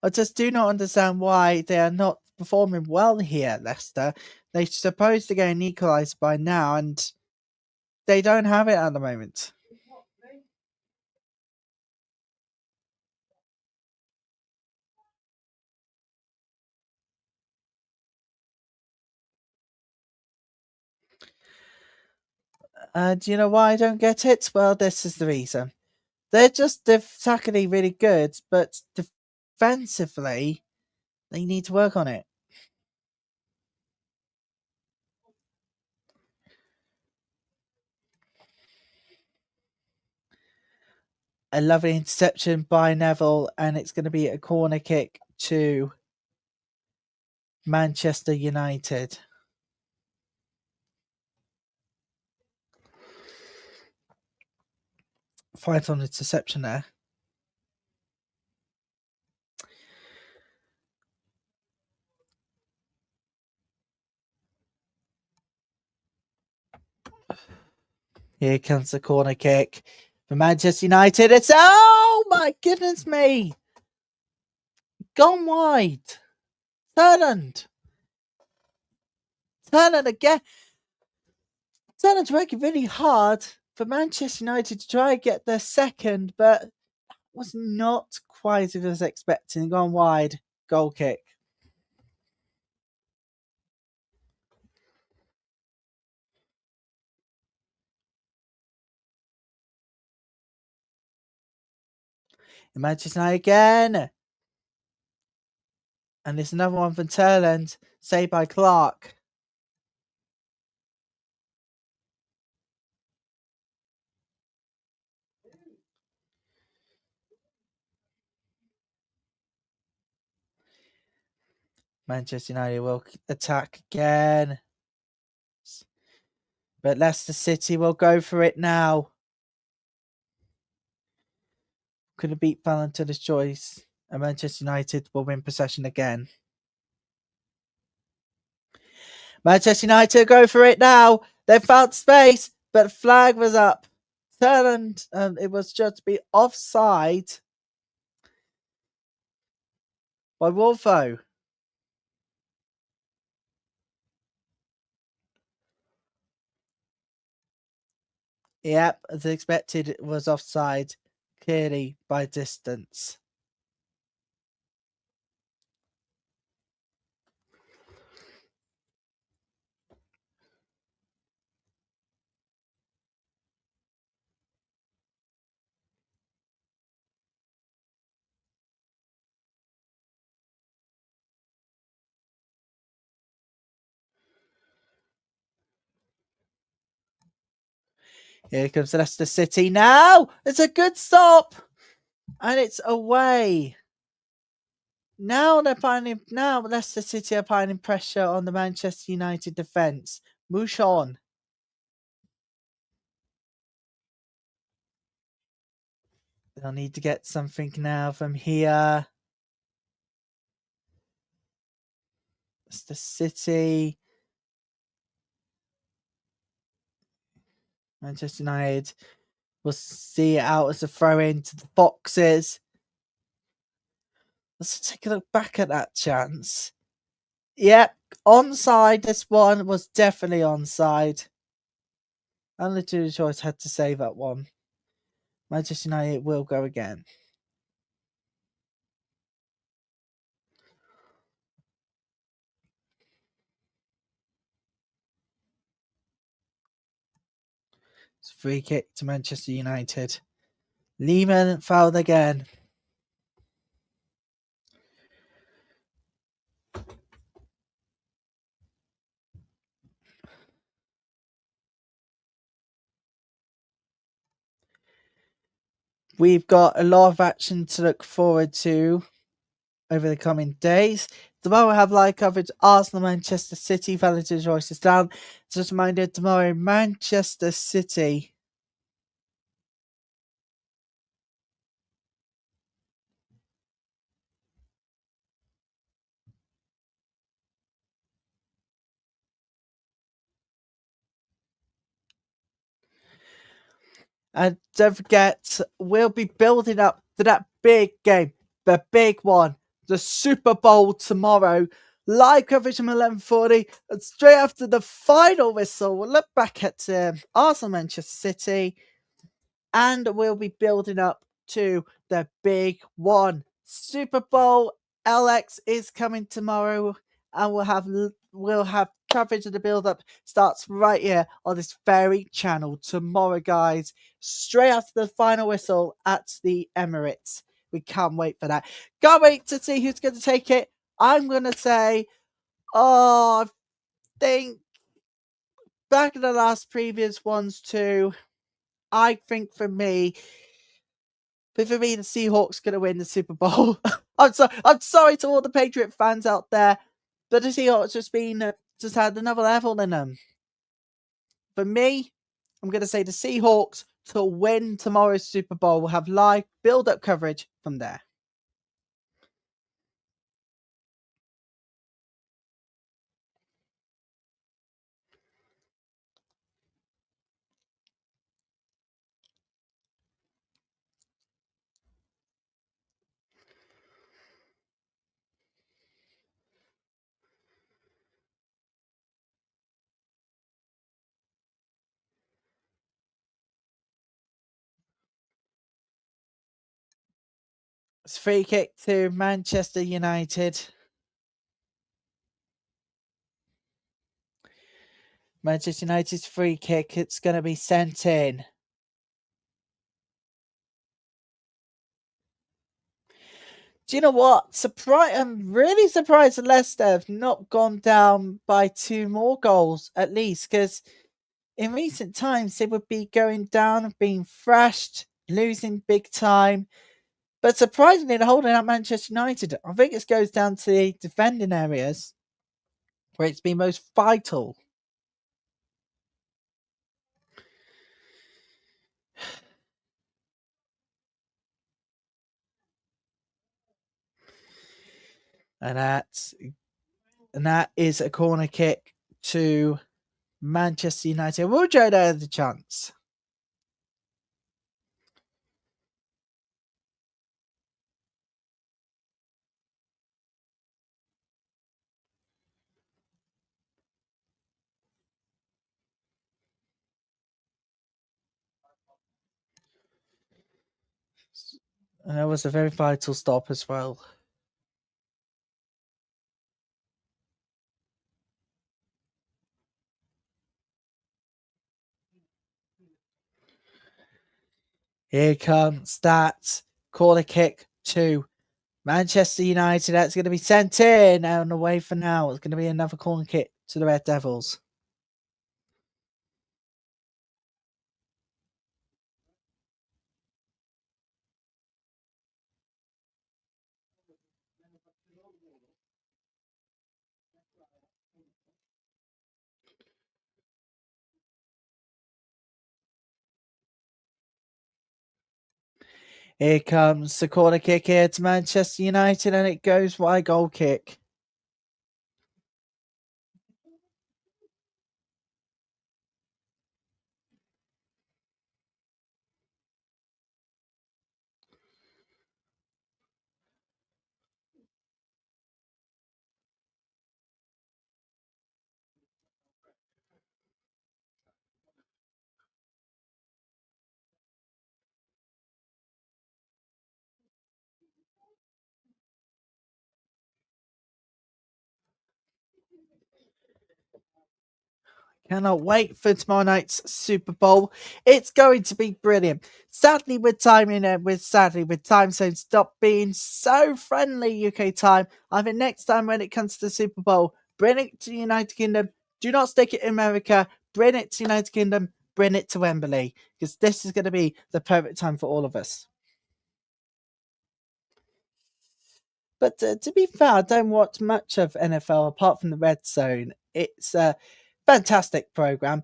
I just do not understand why they are not performing well here, Leicester. They're supposed to get an equaliser by now, and they don't have it at the moment. Do you know why I don't get it? Well, this is the reason. They're just attackingly really good, but defensively, they need to work on it. A lovely interception by Neville, and it's going to be a corner kick to Manchester United. Fight on interception there. Here comes the corner kick for Manchester United. It's, oh my goodness me, gone wide. Turnand again. Turnand's working really hard for Manchester United to try and get their second, but was not quite as expecting. Gone wide. Goal kick. Manchester United again. And there's another one from Turnand, saved by Clark. Manchester United will attack again. But Leicester City will go for it now. Couldn't beat Valentin's choice. And Manchester United will win possession again. Manchester United go for it now. They found space, but flag was up. Turnand, it was judged to be offside by Wolfo. Yep, as expected, it was offside, clearly by distance. Here comes Leicester City now. It's a good stop. And it's away. Now Leicester City are finding pressure on the Manchester United defence. Mouchon. They'll need to get something now from here. Leicester City. Manchester United will see it out as a throw in to the Foxes. Let's take a look back at that chance. Yep, onside. This one was definitely onside. Only two choice had to save that one. Manchester United will go again. It's a free kick to Manchester United. Lehman fouled again. We've got a lot of action to look forward to over the coming days. Tomorrow we'll have live coverage Arsenal, Manchester City, Valentin's Royce is down. Just a reminder, tomorrow Manchester City. And don't forget, we'll be building up to that big game, the big one, the Super Bowl tomorrow. Live coverage from 11:40, and straight after the final whistle, we'll look back at Arsenal, Manchester City, and we'll be building up to the big one. Super Bowl LX is coming tomorrow, and we'll have coverage of the build-up starts right here on this very channel tomorrow, guys. Straight after the final whistle at the Emirates. We can't wait for that. Can't wait to see who's going to take it. I'm going to say, I think back in the last previous ones too, I think for me, the Seahawks going to win the Super Bowl. I'm sorry to all the Patriot fans out there, but the Seahawks just had another level in them. For me, I'm going to say the Seahawks to win tomorrow's Super Bowl. We'll have live build-up coverage from there. It's free kick to Manchester United. Manchester United's free kick. It's going to be sent in. Do you know what? I'm really surprised that Leicester have not gone down by 2 more goals at least, because in recent times they would be going down, being thrashed, losing big time. But surprisingly, they're holding out Manchester United. I think it goes down to the defending areas where it's been most vital. And that is a corner kick to Manchester United. Will Joe have the chance? And that was a very vital stop as well. Here comes that corner kick to Manchester United. That's going to be sent in and away for now. It's going to be another corner kick to the Red Devils. Here comes the corner kick here to Manchester United, and it goes wide. Goal kick. Cannot wait for tomorrow night's Super Bowl. It's going to be brilliant. Sadly, with time zones stop being so friendly, UK time. I think next time when it comes to the Super Bowl, bring it to the United Kingdom. Do not stick it in America. Bring it to the United Kingdom. Bring it to Wembley, because this is going to be the perfect time for all of us. But to be fair, I don't watch much of NFL apart from the Red Zone. It's a fantastic program.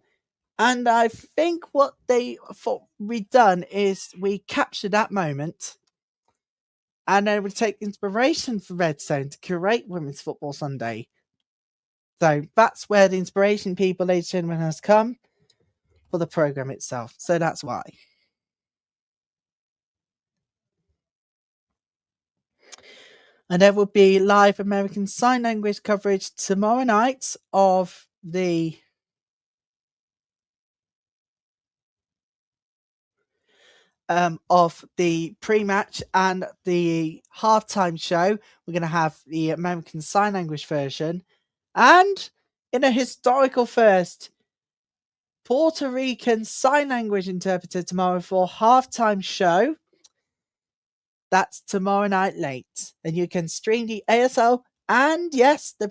And I think what they thought we'd done is we captured that moment and then we take inspiration from Red Zone to curate Women's Football Sunday. So that's where the inspiration, people, ladies and gentlemen, has come for the program itself. So that's why. And there will be live American Sign Language coverage tomorrow night of the pre-match and the halftime show. We're going to have the American Sign Language version, and in a historical first, Puerto Rican Sign Language interpreter tomorrow for halftime show. That's tomorrow night late, and you can stream the ASL and yes, the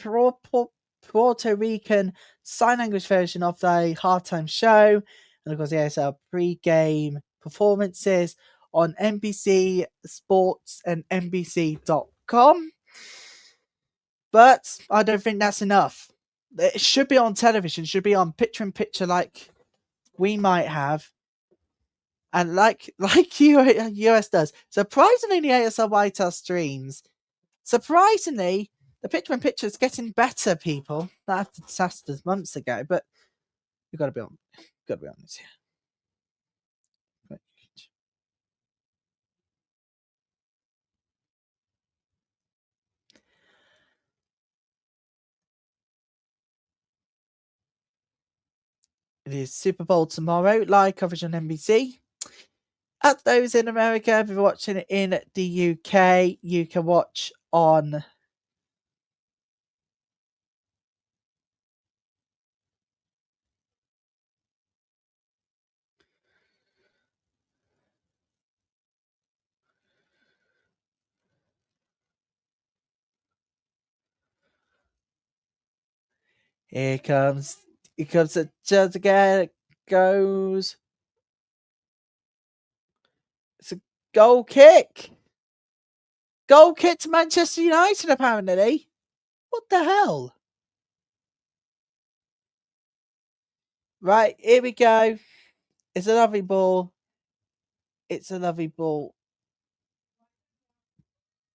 Puerto Rican Sign Language version of the halftime show, and of course the ASL pre-game performances on NBC Sports and NBC.com. But I don't think that's enough. It should be on television, should be on picture in picture like we might have. And like US does. Surprisingly, the ASL White House streams. Surprisingly, the picture in picture is getting better, people. That after disasters months ago, but you've got to be honest here. It is Super Bowl tomorrow, live coverage on NBC. At those in America, if you're watching it in the UK, you can watch on here comes the judge again. It goes. It's a goal kick. Goal kick to Manchester United, apparently. What the hell? Right, here we go. It's a lovely ball. It's a lovely ball.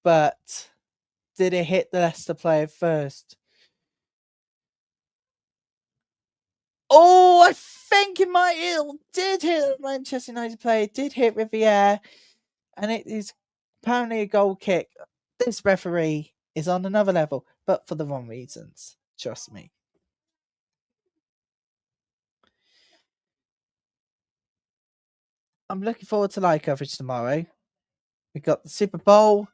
But did it hit the Leicester player first? Oh, I think it did hit the Manchester United player. It did hit Riviere. And it is apparently a goal kick. This referee is on another level, but for the wrong reasons. Trust me. I'm looking forward to live coverage tomorrow. We got the Super Bowl.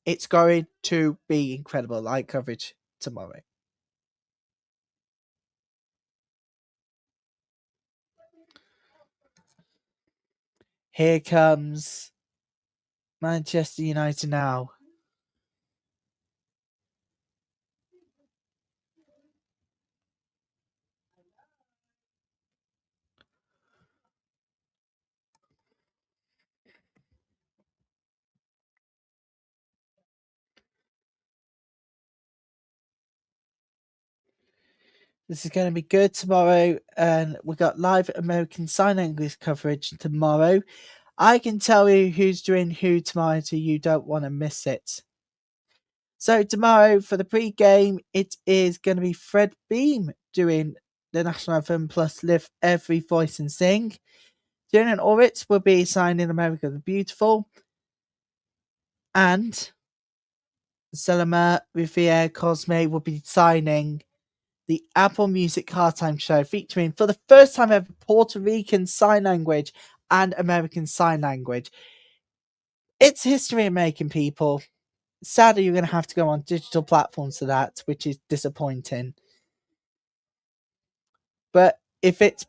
It's going to be incredible live coverage tomorrow. Here comes Manchester United now. This is going to be good tomorrow, and we got live American Sign Language coverage tomorrow. I can tell you who's doing who tomorrow, so you don't want to miss it. So tomorrow for the pre-game, it is going to be Fred Beam doing the national anthem plus lift every voice and sing. During Oritz will be signing America the Beautiful, and Selma Riviere Cosme will be signing the Apple Music Halftime Show, featuring for the first time ever Puerto Rican Sign Language and American Sign Language. It's history making, people. Sadly, you're going to have to go on digital platforms for that, which is disappointing. But if it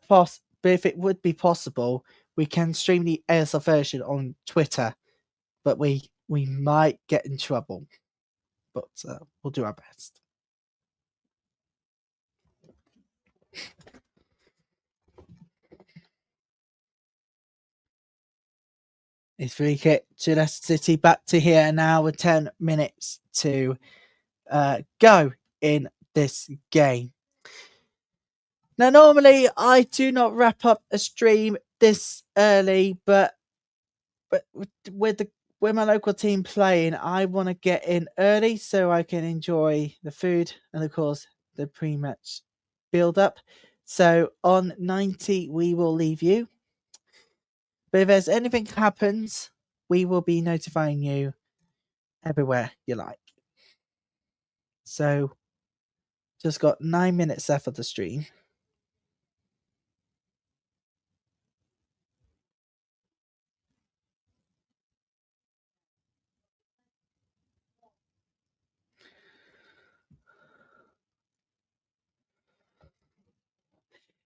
would be possible, we can stream the ASL version on Twitter. But we might get in trouble. But we'll do our best. It's free kick to Leicester City. Back to here now with 10 minutes to go in this game. Now, normally I do not wrap up a stream this early, but with my local team playing, I want to get in early so I can enjoy the food and, of course, the pre-match build-up. So on 90, we will leave you. But if there's anything happens, we will be notifying you everywhere you like. So just got 9 minutes left of the stream.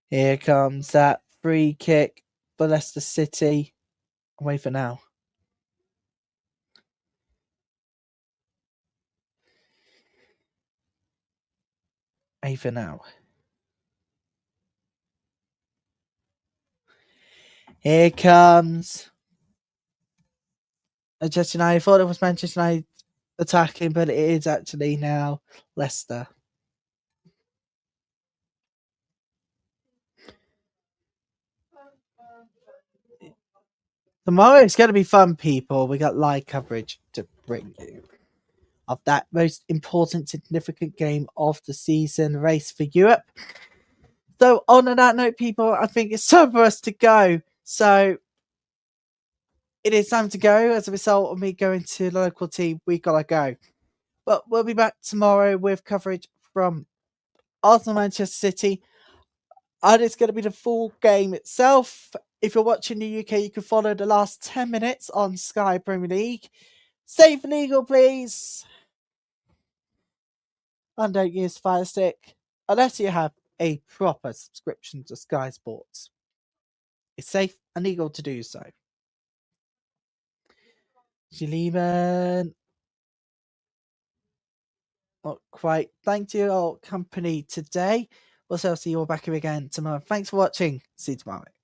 Here comes that free kick for Leicester City. Away for now. Away for now. Here comes Manchester United. I thought it was Manchester United attacking, but it is actually now Leicester. Tomorrow it's going to be fun, people. We got live coverage to bring you of that most important, significant game of the season, race for Europe. So on that note, people, I think it's time for us to go. So it is time to go. As a result of me going to the local team, we gotta go. But we'll be back tomorrow with coverage from Arsenal Manchester City. And it's going to be the full game itself. If you're watching the UK, you can follow the last 10 minutes on Sky Premier League. Safe and legal, please. And don't use Fire Stick unless you have a proper subscription to Sky Sports. It's safe and legal to do so. Lieben. Not quite. Thank you all company today. We'll see you all back here again tomorrow. Thanks for watching. See you tomorrow.